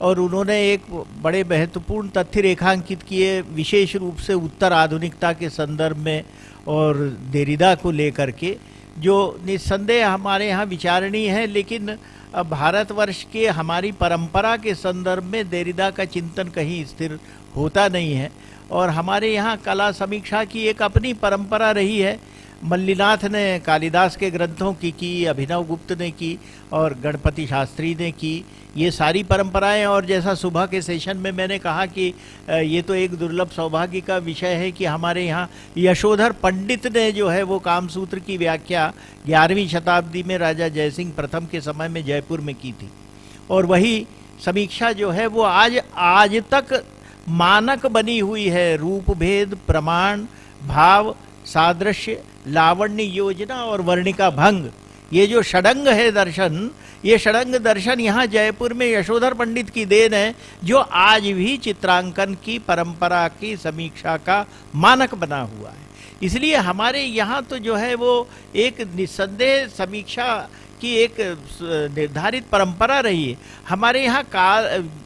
और उन्होंने एक बड़े महत्वपूर्ण तथ्य रेखांकित किए, विशेष रूप से उत्तर आधुनिकता के संदर्भ में और देरिदा को लेकर के, जो निस्संदेह हमारे यहाँ विचारणीय है। लेकिन भारतवर्ष के हमारी परंपरा के संदर्भ में देरिदा का चिंतन कहीं स्थिर होता नहीं है, और हमारे यहाँ कला समीक्षा की एक अपनी परंपरा रही है। मल्लीनाथ ने कालिदास के ग्रंथों की, अभिनव गुप्त ने की, और गणपति शास्त्री ने की, ये सारी परंपराएं। और जैसा सुबह के सेशन में मैंने कहा कि ये तो एक दुर्लभ सौभाग्य का विषय है कि हमारे यहाँ यशोधर पंडित ने जो है वो कामसूत्र की व्याख्या 11वीं शताब्दी में राजा जयसिंह प्रथम के समय में जयपुर में की थी, और वही समीक्षा जो है वो आज तक मानक बनी हुई है। रूप भेद, प्रमाण, भाव, सादृश्य, लावण्य योजना और वर्णिका भंग, ये जो षडंग है दर्शन, ये षडंग दर्शन यहाँ जयपुर में यशोधर पंडित की देन है, जो आज भी चित्रांकन की परंपरा की समीक्षा का मानक बना हुआ है। इसलिए हमारे यहाँ तो जो है वो एक निस्संदेह समीक्षा की एक निर्धारित परंपरा रही है। हमारे यहाँ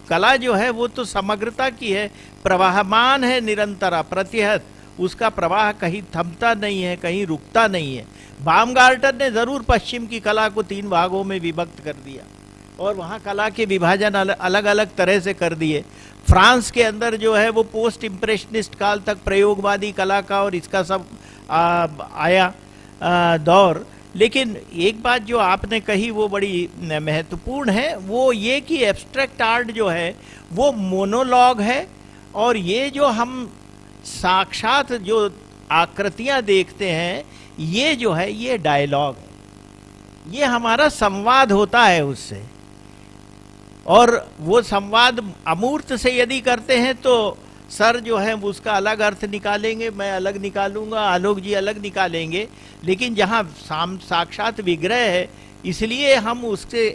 कला जो है वो तो समग्रता की है, प्रवाहमान है, निरंतर, प्रत्यहत, उसका प्रवाह कहीं थमता नहीं है, कहीं रुकता नहीं है। बामगार्टन ने जरूर पश्चिम की कला को 3 भागों में विभक्त कर दिया और वहाँ कला के विभाजन अलग अलग तरह से कर दिए। फ्रांस के अंदर जो है वो पोस्ट इम्प्रेशनिस्ट काल तक प्रयोगवादी कला का और इसका सब आया दौर। लेकिन एक बात जो आपने कही वो बड़ी महत्वपूर्ण है, वो ये कि एब्स्ट्रैक्ट आर्ट जो है वो मोनोलॉग है, और ये जो हम साक्षात जो आकृतियां देखते हैं ये जो है ये डायलॉग है, ये हमारा संवाद होता है उससे। और वो संवाद अमूर्त से यदि करते हैं तो सर जो है उसका अलग अर्थ निकालेंगे, मैं अलग निकालूंगा, आलोक जी अलग निकालेंगे। लेकिन जहाँ साक्षात विग्रह है इसलिए हम उससे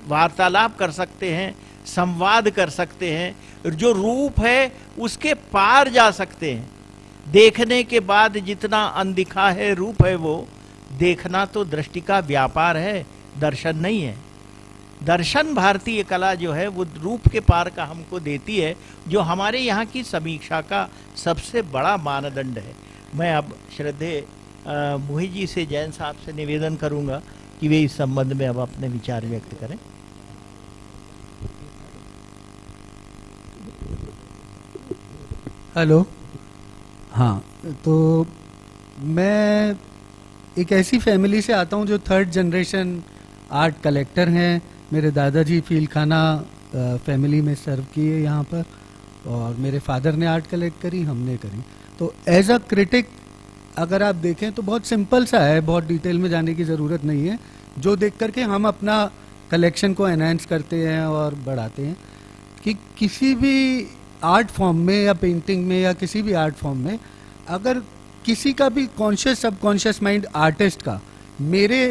वार्तालाप कर सकते हैं, संवाद कर सकते हैं, जो रूप है उसके पार जा सकते हैं। देखने के बाद जितना अनदिखा है रूप है, वो देखना तो दृष्टि का व्यापार है, दर्शन नहीं है। दर्शन भारतीय कला जो है वो रूप के पार का हमको देती है, जो हमारे यहाँ की समीक्षा का सबसे बड़ा मानदंड है। मैं अब श्रद्धेय मोहित जी से, जैन साहब से निवेदन करूंगा कि वे इस संबंध में अब अपने विचार व्यक्त करें। हेलो। हाँ, तो मैं एक ऐसी फैमिली से आता हूँ जो 3rd जनरेशन आर्ट कलेक्टर हैं। मेरे दादाजी फीलखाना फैमिली में सर्व किए यहाँ पर, और मेरे फादर ने आर्ट कलेक्ट करी, हमने करी। तो एज अ क्रिटिक अगर आप देखें तो बहुत सिंपल सा है, बहुत डिटेल में जाने की ज़रूरत नहीं है। जो देख करके हम अपना कलेक्शन को एनहांस करते हैं और बढ़ाते हैं कि किसी भी आर्ट फॉर्म में या पेंटिंग में या किसी भी आर्ट फॉर्म में अगर किसी का भी कॉन्शियस सबकॉन्शियस माइंड आर्टिस्ट का मेरे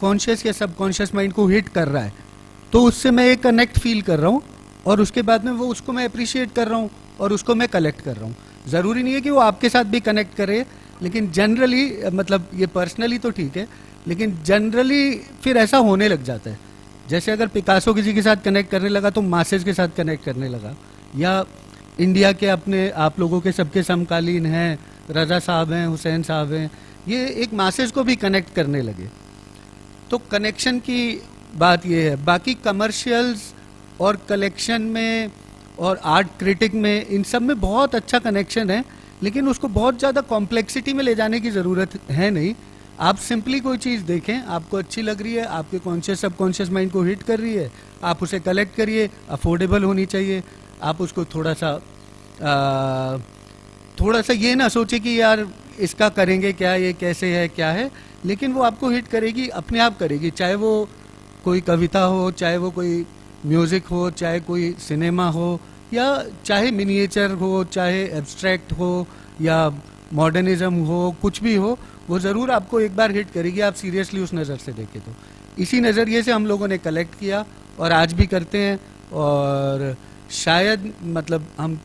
कॉन्शियस या सबकॉन्शियस माइंड को हिट कर रहा है तो उससे मैं एक कनेक्ट फील कर रहा हूँ, और उसके बाद में वो उसको मैं अप्रिशिएट कर रहा हूँ और उसको मैं कलेक्ट कर रहा हूँ। ज़रूरी नहीं है कि वो आपके साथ भी कनेक्ट करे, लेकिन जनरली मतलब ये पर्सनली तो ठीक है, लेकिन जनरली फिर ऐसा होने लग जाता है। जैसे अगर पिकासो किसी के साथ कनेक्ट करने लगा तो मासेस के साथ कनेक्ट करने लगा, या इंडिया के अपने आप लोगों के सबके समकालीन हैं, रजा साहब हैं, हुसैन साहब हैं, ये एक मासेस को भी कनेक्ट करने लगे। तो कनेक्शन की बात ये है। बाकी कमर्शियल्स और कलेक्शन में और आर्ट क्रिटिक में इन सब में बहुत अच्छा कनेक्शन है, लेकिन उसको बहुत ज़्यादा कॉम्प्लेक्सिटी में ले जाने की ज़रूरत है नहीं। आप सिंपली कोई चीज़ देखें, आपको अच्छी लग रही है, आपके कॉन्शियस सबकॉन्शियस माइंड को हिट कर रही है, आप उसे कलेक्ट करिए। अफोर्डेबल होनी चाहिए। आप उसको थोड़ा सा ये ना सोचे कि यार इसका करेंगे क्या, ये कैसे है, क्या है, लेकिन वो आपको हिट करेगी, अपने आप करेगी। चाहे वो कोई कविता हो, चाहे वो कोई म्यूज़िक हो, चाहे कोई सिनेमा हो, या चाहे मिनिएचर हो, चाहे एब्स्ट्रैक्ट हो, या मॉडर्निज्म हो, कुछ भी हो, वो ज़रूर आपको एक बार हिट करेगी। आप सीरियसली उस नज़र से देखें तो इसी नज़रिए से हम लोगों ने कलेक्ट किया और आज भी करते हैं। और शायद मतलब हम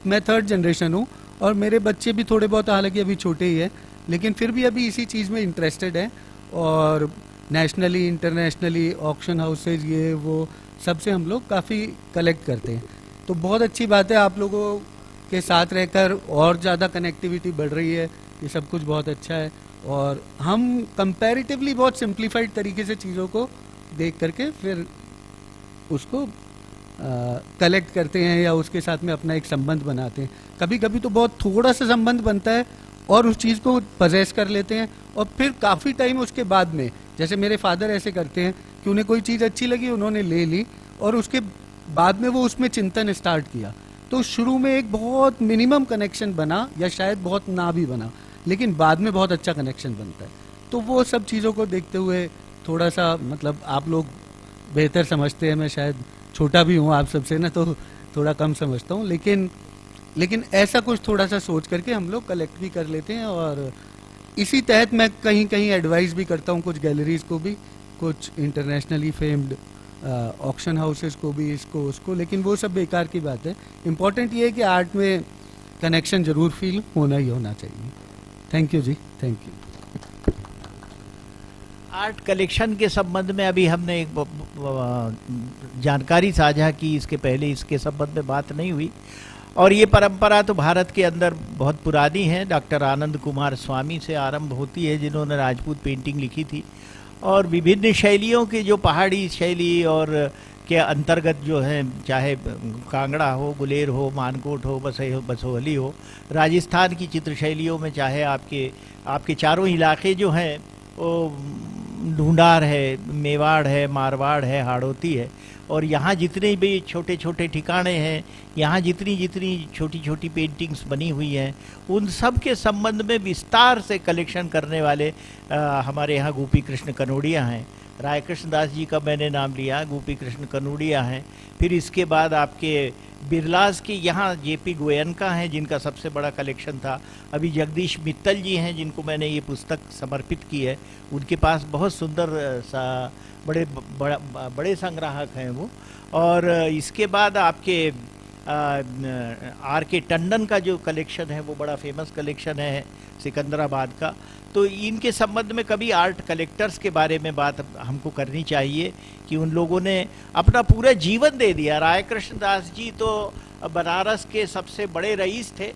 मैं 3rd जनरेशन हूँ और मेरे बच्चे भी थोड़े बहुत, हालांकि अभी छोटे ही हैं, लेकिन फिर भी अभी इसी चीज़ में इंटरेस्टेड हैं। और नेशनली, इंटरनेशनली, ऑक्शन हाउसेज, ये वो सबसे हम लोग काफ़ी कलेक्ट करते हैं। तो बहुत अच्छी बात है, आप लोगों के साथ रहकर और ज़्यादा कनेक्टिविटी बढ़ रही है, ये सब कुछ बहुत अच्छा है। और हम कंपैरेटिवली बहुत सिंप्लीफाइड तरीके से चीज़ों को देख करके फिर उसको कलेक्ट करते हैं या उसके साथ में अपना एक संबंध बनाते हैं। कभी कभी तो बहुत थोड़ा सा संबंध बनता है और उस चीज़ को पजेस कर लेते हैं, और फिर काफ़ी टाइम उसके बाद में, जैसे मेरे फादर ऐसे करते हैं कि उन्हें कोई चीज़ अच्छी लगी, उन्होंने ले ली और उसके बाद में वो उसमें चिंतन स्टार्ट किया। तो शुरू में एक बहुत मिनिमम कनेक्शन बना, या शायद बहुत ना भी बना, लेकिन बाद में बहुत अच्छा कनेक्शन बनता है। तो वो सब चीज़ों को देखते हुए थोड़ा सा, मतलब आप लोग बेहतर समझते हैं, मैं शायद छोटा भी हूँ आप सबसे ना, तो थोड़ा कम समझता हूँ, लेकिन ऐसा कुछ थोड़ा सा सोच करके हम लोग कलेक्ट भी कर लेते हैं। और इसी तहत मैं कहीं कहीं एडवाइस भी करता हूँ कुछ गैलरीज को भी, कुछ इंटरनेशनली फेम्ड ऑक्शन हाउसेस को भी, इसको उसको, लेकिन वो सब बेकार की बात है। इम्पॉर्टेंट ये है कि आर्ट में कनेक्शन जरूर फील होना ही होना चाहिए। Thank you ji, thank you. Art collection के संबंध में अभी हमने एक जानकारी साझा की, इसके पहले इसके संबंध में बात नहीं हुई। और ये परंपरा तो भारत के अंदर बहुत पुरानी है। डॉक्टर आनंद कुमार स्वामी से आरंभ होती है, जिन्होंने राजपूत पेंटिंग लिखी थी, और विभिन्न शैलियों की, जो पहाड़ी शैली और के अंतर्गत जो है, चाहे कांगड़ा हो, गुलेर हो, मानकोट हो, बसोहली हो, राजस्थान की चित्र शैलियों में चाहे आपके चारों इलाके जो हैं वो ढूंढार है, मेवाड़ है, मारवाड़ है, हाड़ौती है, और यहाँ जितने भी छोटे छोटे ठिकाने हैं, यहाँ जितनी जितनी छोटी छोटी पेंटिंग्स बनी हुई हैं, उन सब के संबंध में विस्तार से कलेक्शन करने वाले हमारे यहाँ गोपी कृष्ण कनोडिया हैं। राय कृष्ण दास जी का मैंने नाम लिया, गोपी कृष्ण कनोडिया हैं। फिर इसके बाद आपके बिरलास के यहाँ जेपी गोयनका हैं, जिनका सबसे बड़ा कलेक्शन था। अभी जगदीश मित्तल जी हैं, जिनको मैंने ये पुस्तक समर्पित की है। उनके पास बहुत सुंदर बड़े संग्राहक हैं वो। और इसके बाद आपके आर के टंडन का जो कलेक्शन है वो बड़ा फेमस कलेक्शन है सिकंदराबाद का। तो इनके संबंध में कभी आर्ट कलेक्टर्स के बारे में बात हमको करनी चाहिए कि उन लोगों ने अपना पूरा जीवन दे दिया। राय कृष्ण दास जी तो बनारस के सबसे बड़े रईस थे,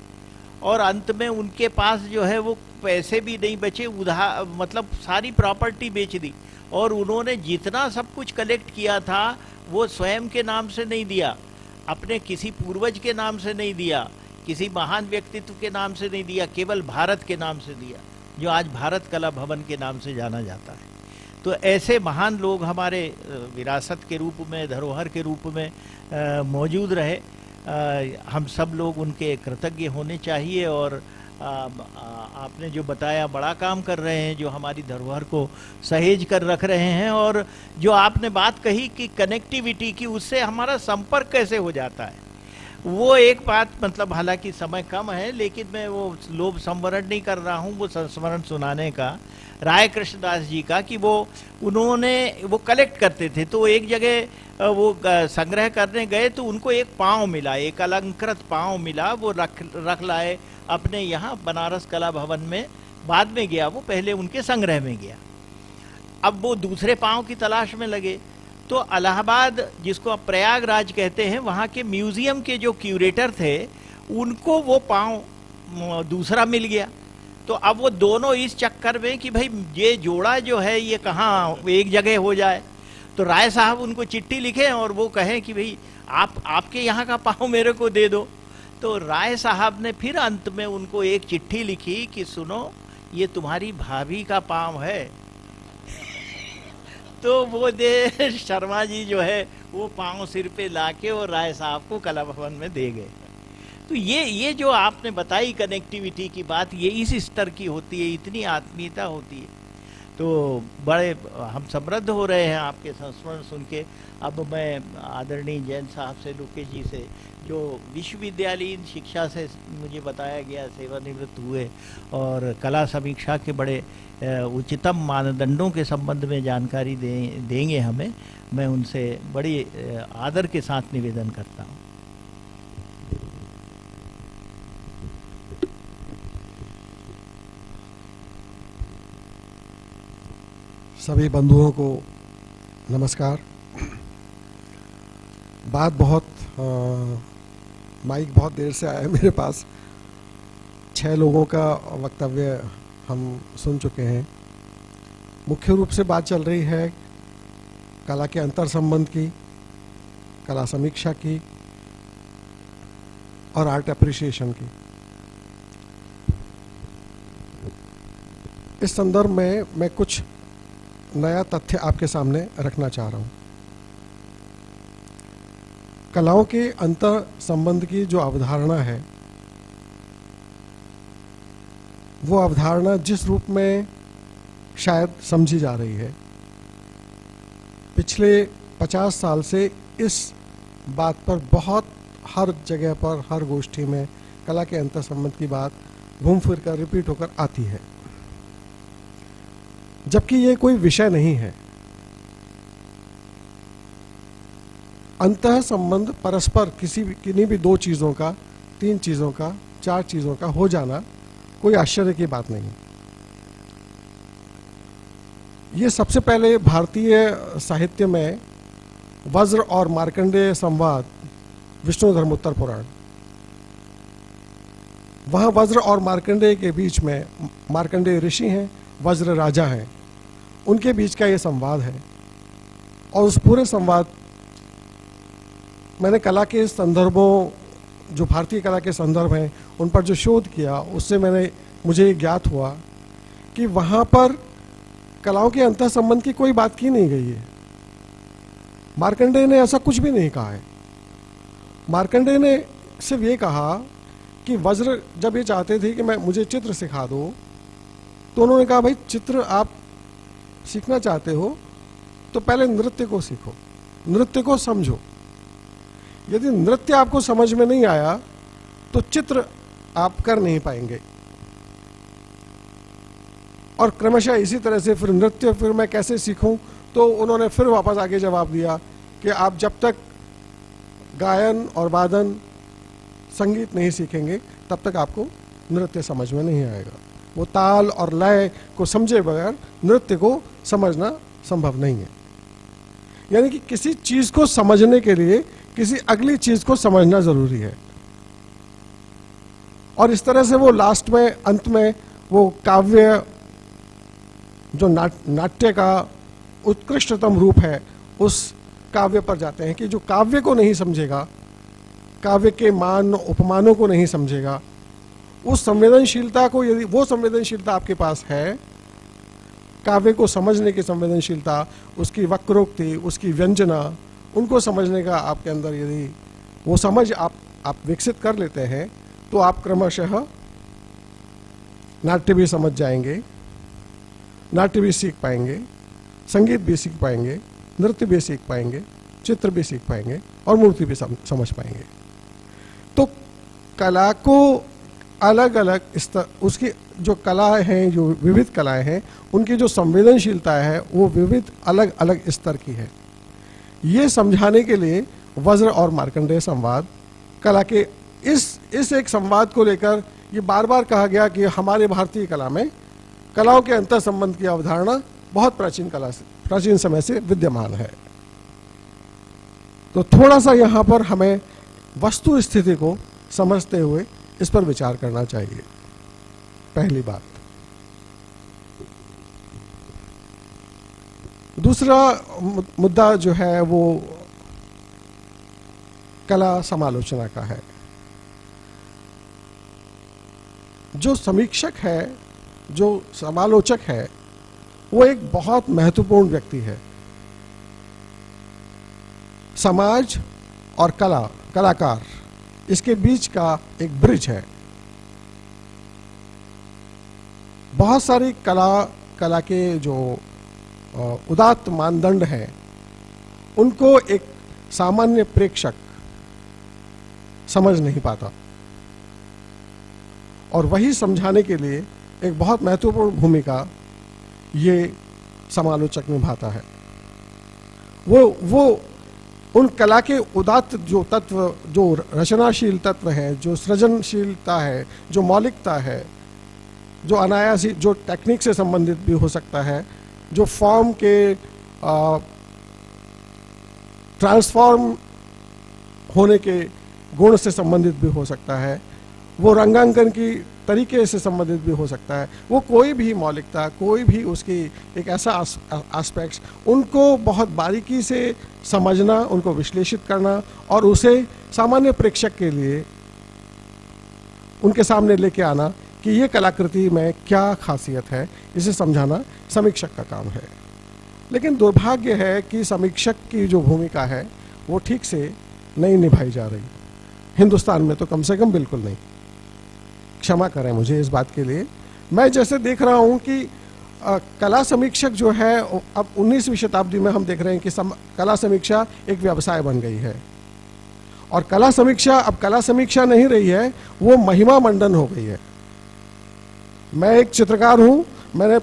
और अंत में उनके पास जो है वो पैसे भी नहीं बचे, मतलब सारी प्रॉपर्टी बेच दी, और उन्होंने जितना सब कुछ कलेक्ट किया था वो स्वयं के नाम से नहीं दिया, अपने किसी पूर्वज के नाम से नहीं दिया, किसी महान व्यक्तित्व के नाम से नहीं दिया, केवल भारत के नाम से दिया, जो आज भारत कला भवन के नाम से जाना जाता है। तो ऐसे महान लोग हमारे विरासत के रूप में, धरोहर के रूप में मौजूद रहे। हम सब लोग उनके कृतज्ञ होने चाहिए। और आपने जो बताया, बड़ा काम कर रहे हैं, जो हमारी धरोहर को सहेज कर रख रहे हैं। और जो आपने बात कही कि कनेक्टिविटी की, उससे हमारा संपर्क कैसे हो जाता है, वो एक बात, मतलब हालांकि समय कम है, लेकिन मैं वो लोभ संवरण नहीं कर रहा हूँ, वो संस्मरण सुनाने का राय कृष्णदास जी का, कि वो कलेक्ट करते थे। तो एक जगह वो संग्रह करने गए तो उनको एक पाँव मिला, एक अलंकृत पाँव मिला, वो रख लाए अपने यहाँ बनारस कला भवन में। बाद में गया वो, पहले उनके संग्रह में गया। अब वो दूसरे पाँव की तलाश में लगे, तो इलाहाबाद, जिसको अब प्रयागराज कहते हैं, वहाँ के म्यूजियम के जो क्यूरेटर थे, उनको वो पाँव दूसरा मिल गया। तो अब वो दोनों इस चक्कर में कि भाई ये जोड़ा जो है ये कहाँ एक जगह हो जाए, तो राय साहब उनको चिट्ठी लिखे और वो कहें कि भाई आपके यहाँ का पाँव मेरे को दे दो। तो राय साहब ने फिर अंत में उनको एक चिट्ठी लिखी कि सुनो, ये तुम्हारी भाभी का पाँव है। तो वो दे शर्मा जी जो है वो पाँव सिर पे लाके और राय साहब को कला भवन में दे गए। तो ये जो आपने बताई कनेक्टिविटी की बात, ये इस स्तर की होती है, इतनी आत्मीयता होती है। तो बड़े हम समृद्ध हो रहे हैं आपके संस्मरण सुन के। अब मैं आदरणीय जैन साहब से, लोकेश जी से, जो विश्वविद्यालयीन शिक्षा से मुझे बताया गया सेवानिवृत्त हुए और कला समीक्षा के बड़े उच्चतम मानदंडों के संबंध में जानकारी देंगे हमें, मैं उनसे बड़ी आदर के साथ निवेदन करता हूँ। सभी बंधुओं को नमस्कार। बात माइक बहुत देर से आया है मेरे पास। 6 लोगों का वक्तव्य हम सुन चुके हैं। मुख्य रूप से बात चल रही है कला के अंतर संबंध की, कला समीक्षा की और आर्ट एप्रिसिएशन की। इस संदर्भ में मैं कुछ नया तथ्य आपके सामने रखना चाह रहा हूं। कलाओं के अंतर संबंध की जो अवधारणा है, वो अवधारणा जिस रूप में शायद समझी जा रही है, पिछले 50 साल से इस बात पर बहुत हर जगह पर, हर गोष्ठी में कला के अंतर संबंध की बात घूम फिर कर रिपीट होकर आती है, जबकि ये कोई विषय नहीं है। अंतः संबंध परस्पर किन्हीं भी 2 चीज़ों का, 3 चीज़ों का, 4 चीज़ों का हो जाना कोई आश्चर्य की बात नहीं। ये सबसे पहले भारतीय साहित्य में वज्र और मार्कंडेय संवाद, विष्णु धर्मोत्तर पुराण, वहाँ वज्र और मार्कंडेय के बीच में, मार्कंडेय ऋषि हैं, वज्र राजा हैं, उनके बीच का ये संवाद है। और उस पूरे संवाद, मैंने कला के संदर्भों, जो भारतीय कला के संदर्भ हैं, उन पर जो शोध किया, उससे मुझे ये ज्ञात हुआ कि वहाँ पर कलाओं के अंतर संबंध की कोई बात की नहीं गई है। मार्कंडेय ने ऐसा कुछ भी नहीं कहा है। मार्कंडेय ने सिर्फ ये कहा कि वज्र जब ये चाहते थे कि मुझे चित्र सिखा दो, तो उन्होंने कहा भाई चित्र आप सीखना चाहते हो तो पहले नृत्य को सीखो, नृत्य को समझो। यदि नृत्य आपको समझ में नहीं आया तो चित्र आप कर नहीं पाएंगे। और क्रमशः इसी तरह से फिर नृत्य फिर मैं कैसे सीखूं, तो उन्होंने फिर वापस आगे जवाब दिया कि आप जब तक गायन और वादन, संगीत नहीं सीखेंगे तब तक आपको नृत्य समझ में नहीं आएगा। वो ताल और लय को समझे बगैर नृत्य को समझना संभव नहीं है। यानी कि किसी चीज को समझने के लिए किसी अगली चीज को समझना जरूरी है। और इस तरह से वो लास्ट में, अंत में, वो काव्य जो नाट्य का उत्कृष्टतम रूप है, उस काव्य पर जाते हैं कि जो काव्य को नहीं समझेगा, काव्य के मान उपमानों को नहीं समझेगा, उस संवेदनशीलता को, यदि वो संवेदनशीलता आपके पास है, काव्य को समझने की संवेदनशीलता, उसकी वक्रोक्ति, उसकी व्यंजना, उनको समझने का आपके अंदर यदि वो समझ आप विकसित कर लेते हैं, तो आप क्रमशः नाट्य भी समझ जाएंगे, नाट्य भी सीख पाएंगे, संगीत भी सीख पाएंगे, नृत्य भी सीख पाएंगे, चित्र भी सीख पाएंगे और मूर्ति भी समझ पाएंगे। तो कला को अलग अलग स्तर, उसकी जो कलाएं हैं, जो विविध कलाएं हैं, उनकी जो संवेदनशीलता है वो विविध अलग अलग स्तर की है। ये समझाने के लिए वज्र और मार्कंडेय संवाद, कला के इस एक संवाद को लेकर ये बार बार कहा गया कि हमारे भारतीय कला में कलाओं के अंतर संबंध की अवधारणा बहुत प्राचीन समय से विद्यमान है। तो थोड़ा सा यहाँ पर हमें वस्तु स्थिति को समझते हुए इस पर विचार करना चाहिए। पहली बात। दूसरा मुद्दा जो है वो कला समालोचना का है। जो समीक्षक है, जो समालोचक है, वो एक बहुत महत्वपूर्ण व्यक्ति है। समाज और कलाकार, इसके बीच का एक ब्रिज है। बहुत सारी कला के जो उदात्त मानदंड हैं, उनको एक सामान्य प्रेक्षक समझ नहीं पाता, और वही समझाने के लिए एक बहुत महत्वपूर्ण भूमिका ये समालोचक निभाता है। वो उन कला के उदात्त जो तत्व, जो रचनाशील तत्व है, जो सृजनशीलता है, जो मौलिकता है, जो अनायासी, जो टेक्निक से संबंधित भी हो सकता है, जो फॉर्म के ट्रांसफॉर्म होने के गुण से संबंधित भी हो सकता है, वो रंगांकन की तरीके से संबंधित भी हो सकता है, वो कोई भी मौलिकता, कोई भी उसकी एक ऐसा एस्पेक्ट्स, उनको बहुत बारीकी से समझना, उनको विश्लेषित करना और उसे सामान्य प्रेक्षक के लिए उनके सामने लेके आना कि ये कलाकृति में क्या खासियत है, इसे समझाना समीक्षक का काम है। लेकिन दुर्भाग्य है कि समीक्षक की जो भूमिका है वो ठीक से नहीं निभाई जा रही, हिंदुस्तान में तो कम से कम बिल्कुल नहीं। क्षमा करें मुझे इस बात के लिए। मैं जैसे देख रहा हूं कि कला समीक्षक जो है, अब 19वीं शताब्दी में हम देख रहे हैं कि कला समीक्षा एक व्यवसाय बन गई है, और कला समीक्षा अब कला समीक्षा नहीं रही है, वो महिमा मंडन हो गई है। मैं एक चित्रकार हूं, मैंने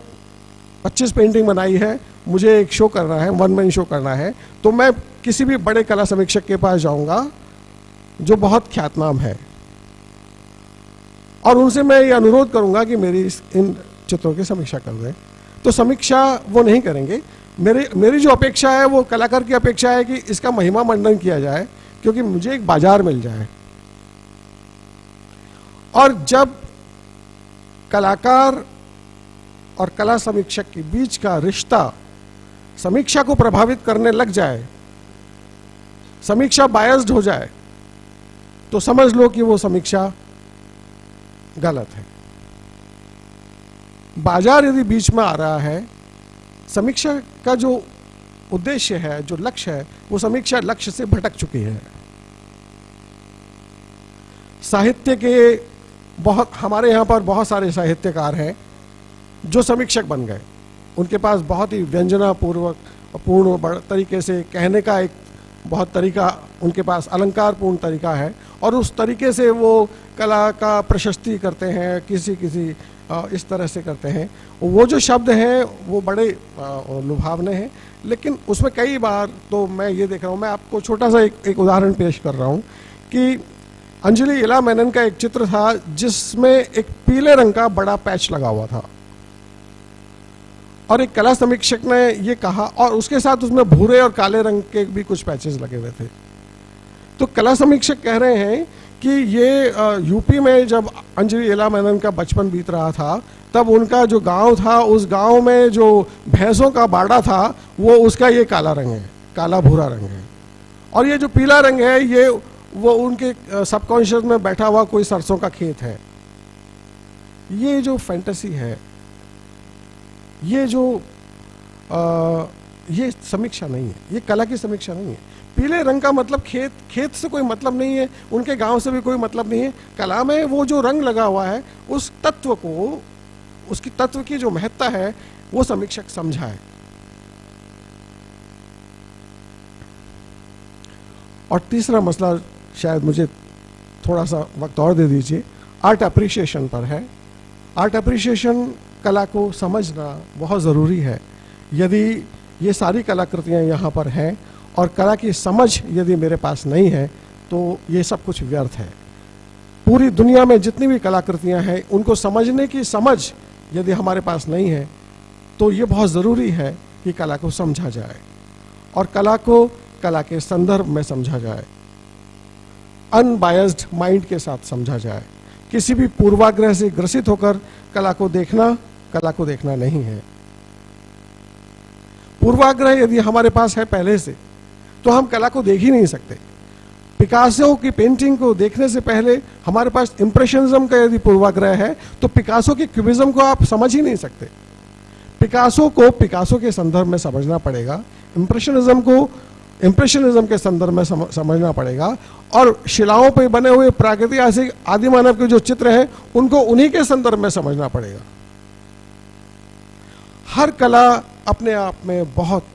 25 पेंटिंग बनाई है, मुझे एक शो करना है, वन मैन शो करना है, तो मैं किसी भी बड़े कला समीक्षक के पास जाऊंगा जो बहुत ख्यातनाम है, और उनसे मैं ये अनुरोध करूंगा कि मेरी इन चित्रों की समीक्षा कर दें। तो समीक्षा वो नहीं करेंगे। मेरी जो अपेक्षा है वो कलाकार की अपेक्षा है कि इसका महिमा मंडन किया जाए, क्योंकि मुझे एक बाजार मिल जाए। और जब कलाकार और कला समीक्षक के बीच का रिश्ता समीक्षा को प्रभावित करने लग जाए, समीक्षा बायस्ड हो जाए, तो समझ लो कि वो समीक्षा गलत है। बाजार यदि बीच में आ रहा है, समीक्षा का जो उद्देश्य है, जो लक्ष्य है, वो समीक्षा लक्ष्य से भटक चुकी है। साहित्य के हमारे यहाँ पर बहुत सारे साहित्यकार हैं जो समीक्षक बन गए। उनके पास बहुत ही व्यंजनापूर्वक पूर्ण तरीके से कहने का एक बहुत तरीका, उनके पास अलंकारपूर्ण तरीका है, और उस तरीके से वो कला का प्रशस्ति करते हैं, किसी इस तरह से करते हैं। वो जो शब्द हैं वो बड़े लुभावने हैं, लेकिन उसमें कई बार तो मैं ये देख रहा हूँ, मैं आपको छोटा सा एक उदाहरण पेश कर रहा हूँ कि अंजलि इला मेनन का एक चित्र था जिसमें एक पीले रंग का बड़ा पैच लगा हुआ था, और एक कला समीक्षक ने ये कहा, और उसके साथ उसमें भूरे और काले रंग के भी कुछ पैचेस लगे हुए थे। तो कला समीक्षक कह रहे हैं कि ये यूपी में जब अंजलि इला मेनन का बचपन बीत रहा था, तब उनका जो गांव था, उस गांव में जो भैंसों का बाड़ा था, वो उसका ये काला रंग है, काला भूरा रंग है, और ये जो पीला रंग है, ये वो उनके सबकॉन्शियस में बैठा हुआ कोई सरसों का खेत है। ये जो फैंटेसी है, ये जो ये समीक्षा नहीं है, ये कला की समीक्षा नहीं है। पीले रंग का मतलब खेत से कोई मतलब नहीं है, उनके गांव से भी कोई मतलब नहीं है। कला में वो जो रंग लगा हुआ है, उस तत्व को, उसकी तत्व की जो महत्ता है, वो समीक्षक समझाए। और तीसरा मसला, शायद मुझे थोड़ा सा वक्त और दे दीजिए, आर्ट अप्रिशिएशन पर है। आर्ट अप्रिशिएशन, कला को समझना बहुत ज़रूरी है। यदि ये सारी कलाकृतियाँ यहाँ पर हैं और कला की समझ यदि मेरे पास नहीं है, तो ये सब कुछ व्यर्थ है। पूरी दुनिया में जितनी भी कलाकृतियाँ हैं, उनको समझने की समझ यदि हमारे पास नहीं है, तो ये बहुत ज़रूरी है कि कला को समझा जाए, और कला को कला के संदर्भ में समझा जाए, अनबायस्ड माइंड के साथ समझा जाए। किसी भी पूर्वाग्रह से ग्रसित होकर कला को देखना नहीं है। पूर्वाग्रह यदि हमारे पास है पहले से, तो हम कला को देख ही नहीं सकते। पिकासो की पेंटिंग को देखने से पहले हमारे पास इम्प्रेशनिज्म का यदि पूर्वाग्रह है, तो पिकासो के क्यूबिज्म को आप समझ ही नहीं सकते। पिकासो को पिकासो के संदर्भ में समझना पड़ेगा, इम्प्रेशनिज्म को इम्प्रेशनिज्म के संदर्भ में समझना पड़ेगा, और शिलाओं पर बने हुए प्राकृतिक आदि मानव के जो चित्र हैं, उनको उन्हीं के संदर्भ में समझना पड़ेगा। हर कला अपने आप में बहुत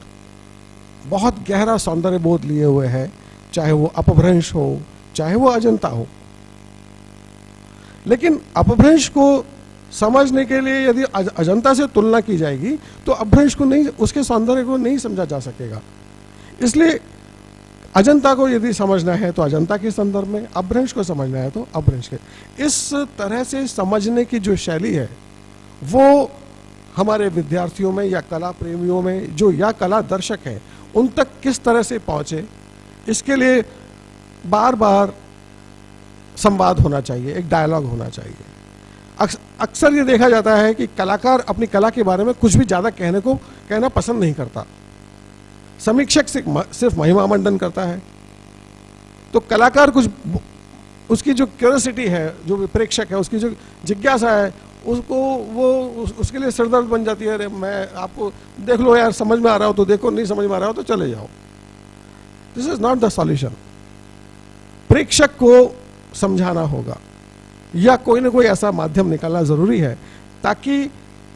बहुत गहरा सौंदर्य बोध लिए हुए है, चाहे वो अपभ्रंश हो, चाहे वो अजंता हो। लेकिन अपभ्रंश को समझने के लिए यदि अजंता से तुलना की जाएगी, तो अपभ्रंश को नहीं, उसके सौंदर्य को नहीं समझा जा सकेगा। इसलिए अजंता को यदि समझना है तो अजंता के संदर्भ में, अपभ्रंश को समझना है तो अपभ्रंश के। इस तरह से समझने की जो शैली है, वो हमारे विद्यार्थियों में या कला प्रेमियों में, जो या कला दर्शक हैं, उन तक किस तरह से पहुंचे, इसके लिए बार बार संवाद होना चाहिए, एक डायलॉग होना चाहिए। अक्सर ये देखा जाता है कि कलाकार अपनी कला के बारे में कुछ भी ज़्यादा कहना पसंद नहीं करता। समीक्षक सिर्फ महिमा मंडन करता है, तो कलाकार कुछ, उसकी जो क्यूरियोसिटी है, जो प्रेक्षक है, उसकी जो जिज्ञासा है, उसको वो उसके लिए सिरदर्द बन जाती है। अरे मैं आपको देख लो यार, समझ में आ रहा हो तो देखो, नहीं समझ में आ रहा हो तो चले जाओ। This is not the solution. प्रेक्षक को समझाना होगा, या कोई ना कोई ऐसा माध्यम निकालना जरूरी है ताकि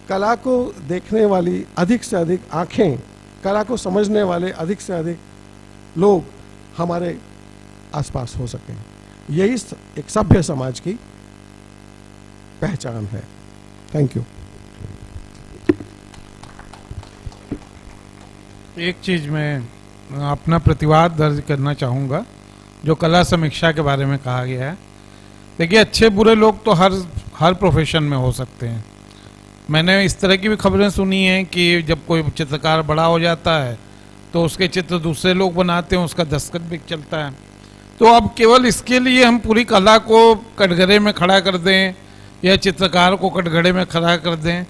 कला को देखने वाली अधिक से अधिक आंखें, कला को समझने वाले अधिक से अधिक लोग हमारे आसपास हो सकें। यही एक सभ्य समाज की पहचान है। Thank you. एक चीज मैं अपना प्रतिवाद दर्ज करना चाहूँगा, जो कला समीक्षा के बारे में कहा गया है। देखिए, अच्छे बुरे लोग तो हर प्रोफेशन में हो सकते हैं। मैंने इस तरह की भी खबरें सुनी हैं कि जब कोई चित्रकार बड़ा हो जाता है तो उसके चित्र दूसरे लोग बनाते हैं, उसका दस्तखत भी चलता है। तो अब केवल इसके लिए हम पूरी कला को कटघरे में खड़ा कर दें या चित्रकार को कटघरे में खड़ा कर दें,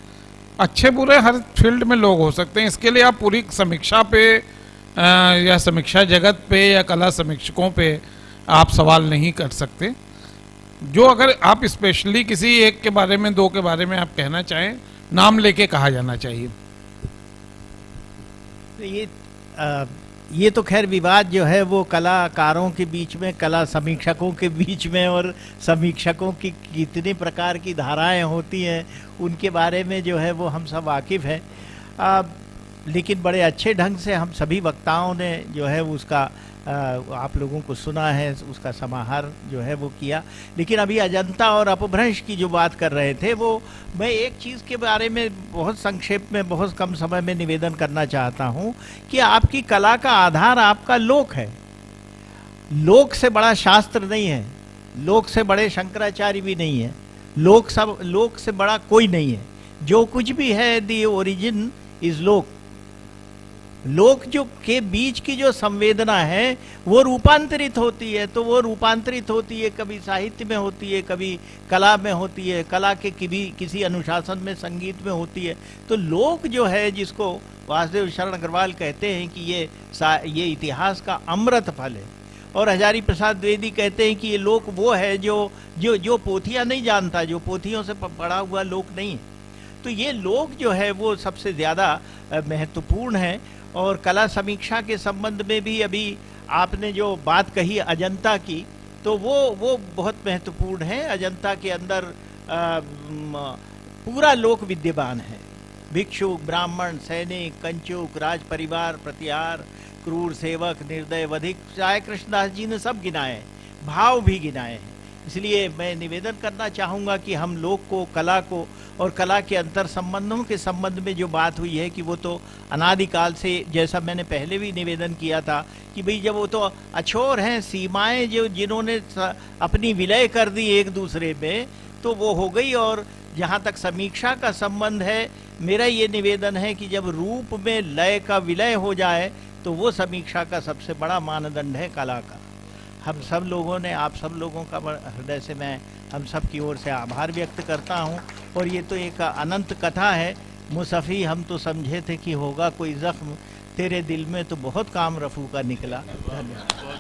अच्छे बुरे हर फील्ड में लोग हो सकते हैं। इसके लिए आप पूरी समीक्षा पे या समीक्षा जगत पे या कला समीक्षकों पे आप सवाल नहीं कर सकते। जो अगर आप स्पेशली किसी एक के बारे में, दो के बारे में आप कहना चाहें, नाम लेके कहा जाना चाहिए। ये तो खैर विवाद जो है वो कलाकारों के बीच में, कला समीक्षकों के बीच में, और समीक्षकों की कितनी प्रकार की धाराएं होती हैं उनके बारे में जो है वो हम सब वाकिफ़ हैं। लेकिन बड़े अच्छे ढंग से हम सभी वक्ताओं ने जो है उसका आप लोगों को सुना है, उसका समाहार जो है वो किया। लेकिन अभी अजंता और अपभ्रंश की जो बात कर रहे थे, वो मैं एक चीज़ के बारे में बहुत संक्षेप में, बहुत कम समय में निवेदन करना चाहता हूँ कि आपकी कला का आधार आपका लोक है। लोक से बड़ा शास्त्र नहीं है, लोक से बड़े शंकराचार्य भी नहीं है, लोक से बड़ा कोई नहीं है। जो कुछ भी है, दी ओरिजिन इज लोक। लोक जो के बीच की जो संवेदना है वो रूपांतरित होती है, तो वो रूपांतरित होती है, कभी साहित्य में होती है, कभी कला में होती है, कला के किसी अनुशासन में, संगीत में होती है। तो लोक जो है, जिसको वासुदेव शरण अग्रवाल कहते हैं कि ये इतिहास का अमृत फल है, और हजारी प्रसाद द्विवेदी कहते हैं कि ये लोक वो है जो पोथियां नहीं जानता, जो पोथियों से पढ़ा हुआ लोक नहीं है। तो ये लोक जो है वो सबसे ज़्यादा महत्वपूर्ण है। और कला समीक्षा के संबंध में भी अभी आपने जो बात कही अजंता की, तो वो बहुत महत्वपूर्ण है। अजंता के अंदर पूरा लोक विद्यमान है। भिक्षुक, ब्राह्मण, सैनिक, कंचुक, राज परिवार, प्रतिहार, क्रूर सेवक, निर्दय, वधिक, चाहे कृष्णदास जी ने सब गिनाए हैं, भाव भी गिनाए हैं। इसलिए मैं निवेदन करना चाहूँगा कि हम लोक को, कला को और कला के अंतर संबंधों के संबंध में जो बात हुई है कि वो तो अनादिकाल से, जैसा मैंने पहले भी निवेदन किया था कि भाई जब वो तो अछोर हैं, सीमाएं जो जिन्होंने अपनी विलय कर दी एक दूसरे में, तो वो हो गई। और जहाँ तक समीक्षा का संबंध है, मेरा ये निवेदन है कि जब रूप में लय का विलय हो जाए तो वो समीक्षा का सबसे बड़ा मानदंड है कला का। हम सब लोगों ने, आप सब लोगों का हृदय से मैं हम सब की ओर से आभार व्यक्त करता हूँ। और ये तो एक अनंत कथा है। मुसफ़ी हम तो समझे थे कि होगा कोई जख्म, तेरे दिल में तो बहुत काम रफू का निकला। धन्यवाद।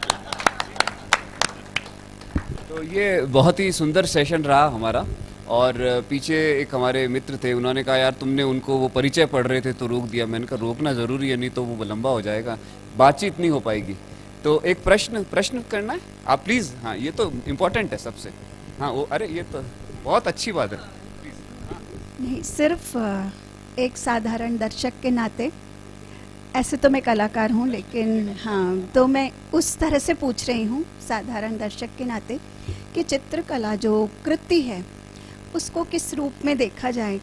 तो ये बहुत ही सुंदर सेशन रहा हमारा। और पीछे एक हमारे मित्र थे, उन्होंने कहा यार तुमने उनको वो परिचय पढ़ रहे थे तो रोक दिया। मैंने कहा रोकना ज़रूरी है, नहीं तो वो लंबा हो जाएगा, बातचीत नहीं हो पाएगी। तो एक प्रश्न करना है आप प्लीज़। हाँ, ये तो इम्पोर्टेंट है सबसे। हाँ वो, अरे ये तो बहुत अच्छी बात है। नहीं, सिर्फ एक साधारण दर्शक के नाते, ऐसे तो मैं कलाकार हूँ, लेकिन हाँ, तो मैं उस तरह से पूछ रही हूँ साधारण दर्शक के नाते कि चित्रकला जो कृति है उसको किस रूप में देखा जाए,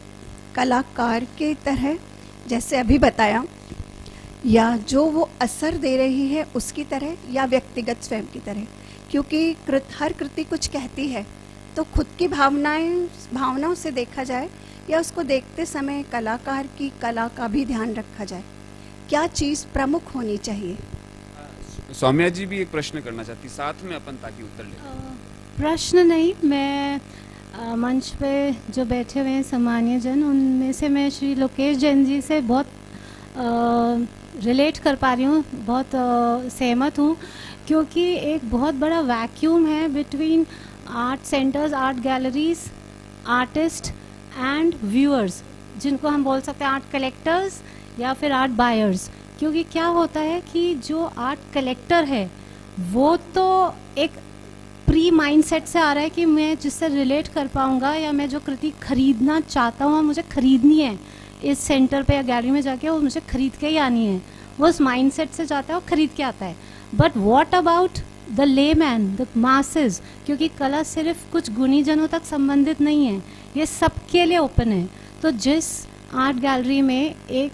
कलाकार के तरह जैसे अभी बताया, या जो वो असर दे रही है उसकी तरह, या व्यक्तिगत स्वयं की तरह? क्योंकि हर कृति कुछ कहती है, तो खुद की भावनाओं से देखा जाए, या उसको देखते समय कलाकार की कला का भी ध्यान रखा जाए? क्या चीज़ प्रमुख होनी चाहिए? सौम्या जी भी एक प्रश्न करना चाहती, साथ में अपन ताकि उत्तर ले। प्रश्न नहीं, मैं मंच पे जो बैठे हुए हैं सम्मानीय जन, उनमें से मैं श्री लोकेश जैन जी से बहुत रिलेट कर पा रही हूँ, बहुत सहमत हूँ। क्योंकि एक बहुत बड़ा वैक्यूम है between art centres, art galleries, artist and viewers, जिनको हम बोल सकते हैं आर्ट कलेक्टर्स या फिर आर्ट बायर्स। क्योंकि क्या होता है कि जो आर्ट कलेक्टर है वो तो एक प्री माइंडसेट से आ रहा है कि मैं जिससे रिलेट कर पाऊंगा, या मैं जो कृति खरीदना चाहता हूँ मुझे खरीदनी है इस सेंटर पे या गैलरी में जाके, वो मुझे खरीद के ही आनी है। वो उस माइंडसेट से जाता है और खरीद के आता है। But what about the layman, the masses? क्योंकि कला सिर्फ कुछ गुणी जनों तक संबंधित नहीं है, ये सबके लिए ओपन है। तो जिस आर्ट गैलरी में एक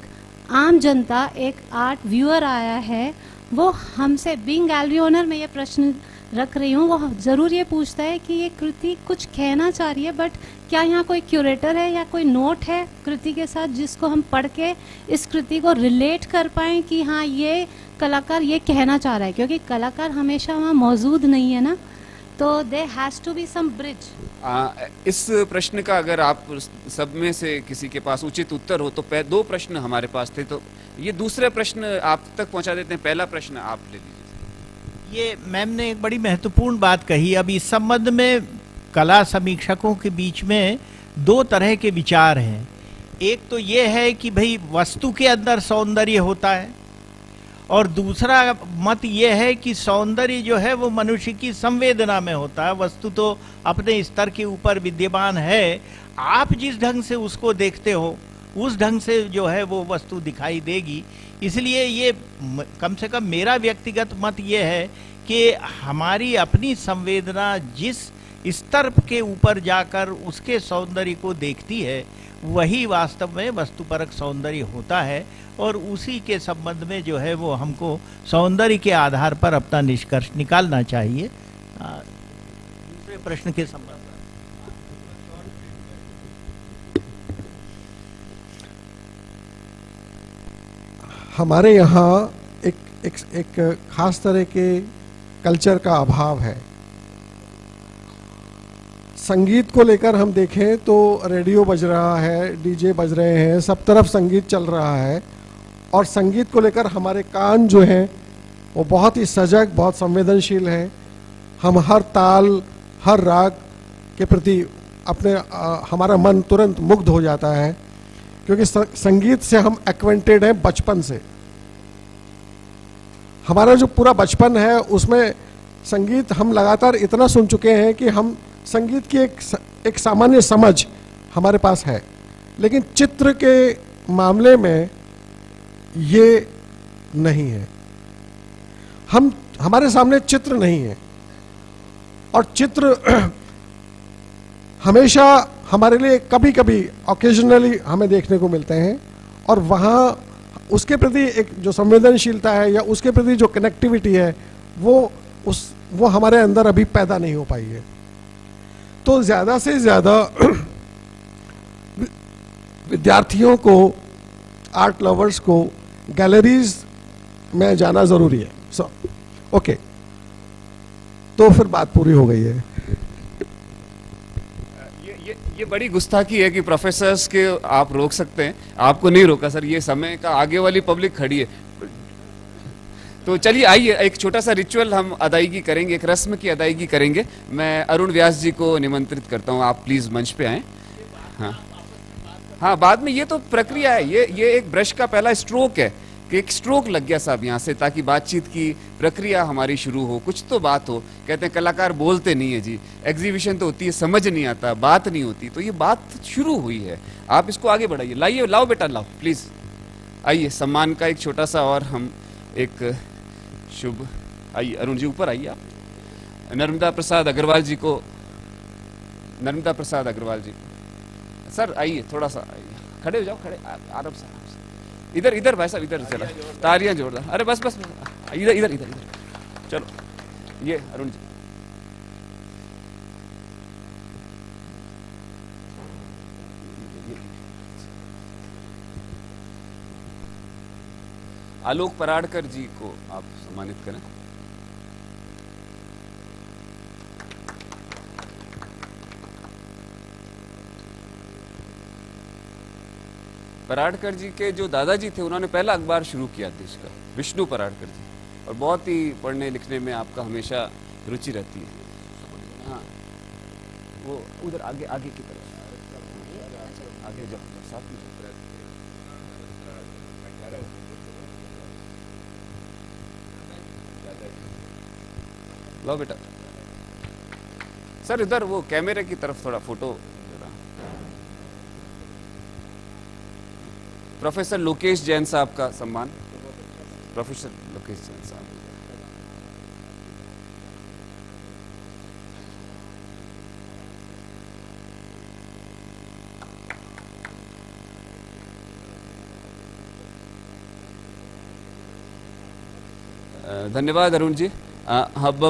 आम जनता, एक आर्ट व्यूअर आया है, वो हमसे, बीइंग गैलरी ओनर, मैं ये प्रश्न रख रही हूँ, वो ज़रूर ये पूछता है कि ये कृति कुछ कहना चाह रही है, बट क्या यहाँ कोई क्यूरेटर है या कोई नोट है कृति के साथ जिसको हम पढ़ के इस कृति को रिलेट कर पाएँ कि हाँ, ये कलाकार ये कहना चाह रहा है, क्योंकि कलाकार हमेशा वहाँ मौजूद नहीं है ना, तो there has to be some bridge. इस प्रश्न का अगर आप सब में से किसी के पास उचित उत्तर हो तो 2 प्रश्न हमारे पास थे, तो ये दूसरे प्रश्न आप तक पहुंचा देते हैं। पहला प्रश्न आप ले लीजिए। ये मैम ने एक बड़ी महत्वपूर्ण बात कही। अब इस संबंध में कला समीक्षकों के बीच में 2 तरह के विचार हैं। एक तो ये है कि भाई वस्तु के अंदर सौंदर्य होता है, और दूसरा मत ये है कि सौंदर्य जो है वो मनुष्य की संवेदना में होता है। वस्तु तो अपने स्तर के ऊपर विद्यमान है, आप जिस ढंग से उसको देखते हो उस ढंग से जो है वो वस्तु दिखाई देगी। इसलिए ये कम से कम मेरा व्यक्तिगत मत ये है कि हमारी अपनी संवेदना जिस स्तर के ऊपर जाकर उसके सौंदर्य को देखती है वही वास्तव में वस्तुपरक सौंदर्य होता है, और उसी के संबंध में जो है वो हमको सौंदर्य के आधार पर अपना निष्कर्ष निकालना चाहिए। दूसरे प्रश्न के संबंध में हमारे यहाँ एक खास तरह के कल्चर का अभाव है। संगीत को लेकर हम देखें तो रेडियो बज रहा है, डीजे बज रहे हैं, सब तरफ संगीत चल रहा है, और संगीत को लेकर हमारे कान जो हैं वो बहुत ही सजग, बहुत संवेदनशील हैं। हम हर ताल, हर राग के प्रति हमारा मन तुरंत मुग्ध हो जाता है, क्योंकि संगीत से हम एक्वेंटेड हैं बचपन से। हमारा जो पूरा बचपन है उसमें संगीत हम लगातार इतना सुन चुके हैं कि हम संगीत की एक सामान्य समझ हमारे पास है। लेकिन चित्र के मामले में ये नहीं है। हमारे सामने चित्र नहीं है, और चित्र हमेशा हमारे लिए कभी कभी ऑकेजनली हमें देखने को मिलते हैं, और वहाँ उसके प्रति एक जो संवेदनशीलता है या उसके प्रति जो कनेक्टिविटी है वो हमारे अंदर अभी पैदा नहीं हो पाई है। तो ज़्यादा से ज़्यादा विद्यार्थियों को, आर्ट लवर्स को गैलरीज में जाना ज़रूरी है। ओके, तो फिर बात पूरी हो गई है। ये बड़ी गुस्ताखी है कि प्रोफेसर्स के आप रोक सकते हैं, आपको नहीं रोका सर। ये समय का आगे वाली पब्लिक खड़ी है। तो चलिए आइए एक छोटा सा रिचुअल हम अदायगी करेंगे, एक रस्म की अदायगी करेंगे। मैं अरुण व्यास जी को निमंत्रित करता हूँ, आप प्लीज मंच पे आएं। हाँ, बाद में ये तो प्रक्रिया है, ये एक ब्रश का पहला स्ट्रोक है कि एक स्ट्रोक लग गया साहब यहाँ से, ताकि बातचीत की प्रक्रिया हमारी शुरू हो, कुछ तो बात हो। कहते हैं कलाकार बोलते नहीं है जी, एग्जीबिशन तो होती है, समझ नहीं आता, बात नहीं होती। तो ये बात शुरू हुई है, आप इसको आगे बढ़ाइए। लाइए, लाओ बेटा लाओ, प्लीज आइए। सम्मान का एक छोटा सा और हम एक शुभ, आइए अरुण जी ऊपर आइए आप। नर्मदा प्रसाद अग्रवाल जी को, नर्मदा प्रसाद अग्रवाल जी सर आइए, थोड़ा सा आइए, खड़े हो जाओ, खड़े आराम से, इधर इधर भाई साहब, इधर चला, तालियां जोरदार। अरे बस बस, इधर इधर इधर इधर, चलो ये अरुण जी। आलोक पराड़कर जी को आप सम्मानित करें। पराड़कर जी के जो दादाजी थे उन्होंने पहला अखबार शुरू किया देश का, विष्णु पराड़कर जी, और बहुत ही पढ़ने लिखने में आपका हमेशा रुचि रहती है। हाँ, वो उधर आगे आगे की तरफ, आगे जाओ, साथ में लो बेटा। सर इधर वो कैमरे की तरफ थोड़ा फोटो। प्रोफेसर लोकेश जैन साहब का सम्मान, प्रोफेसर लोकेश जैन साहब। धन्यवाद अरुण जी। अब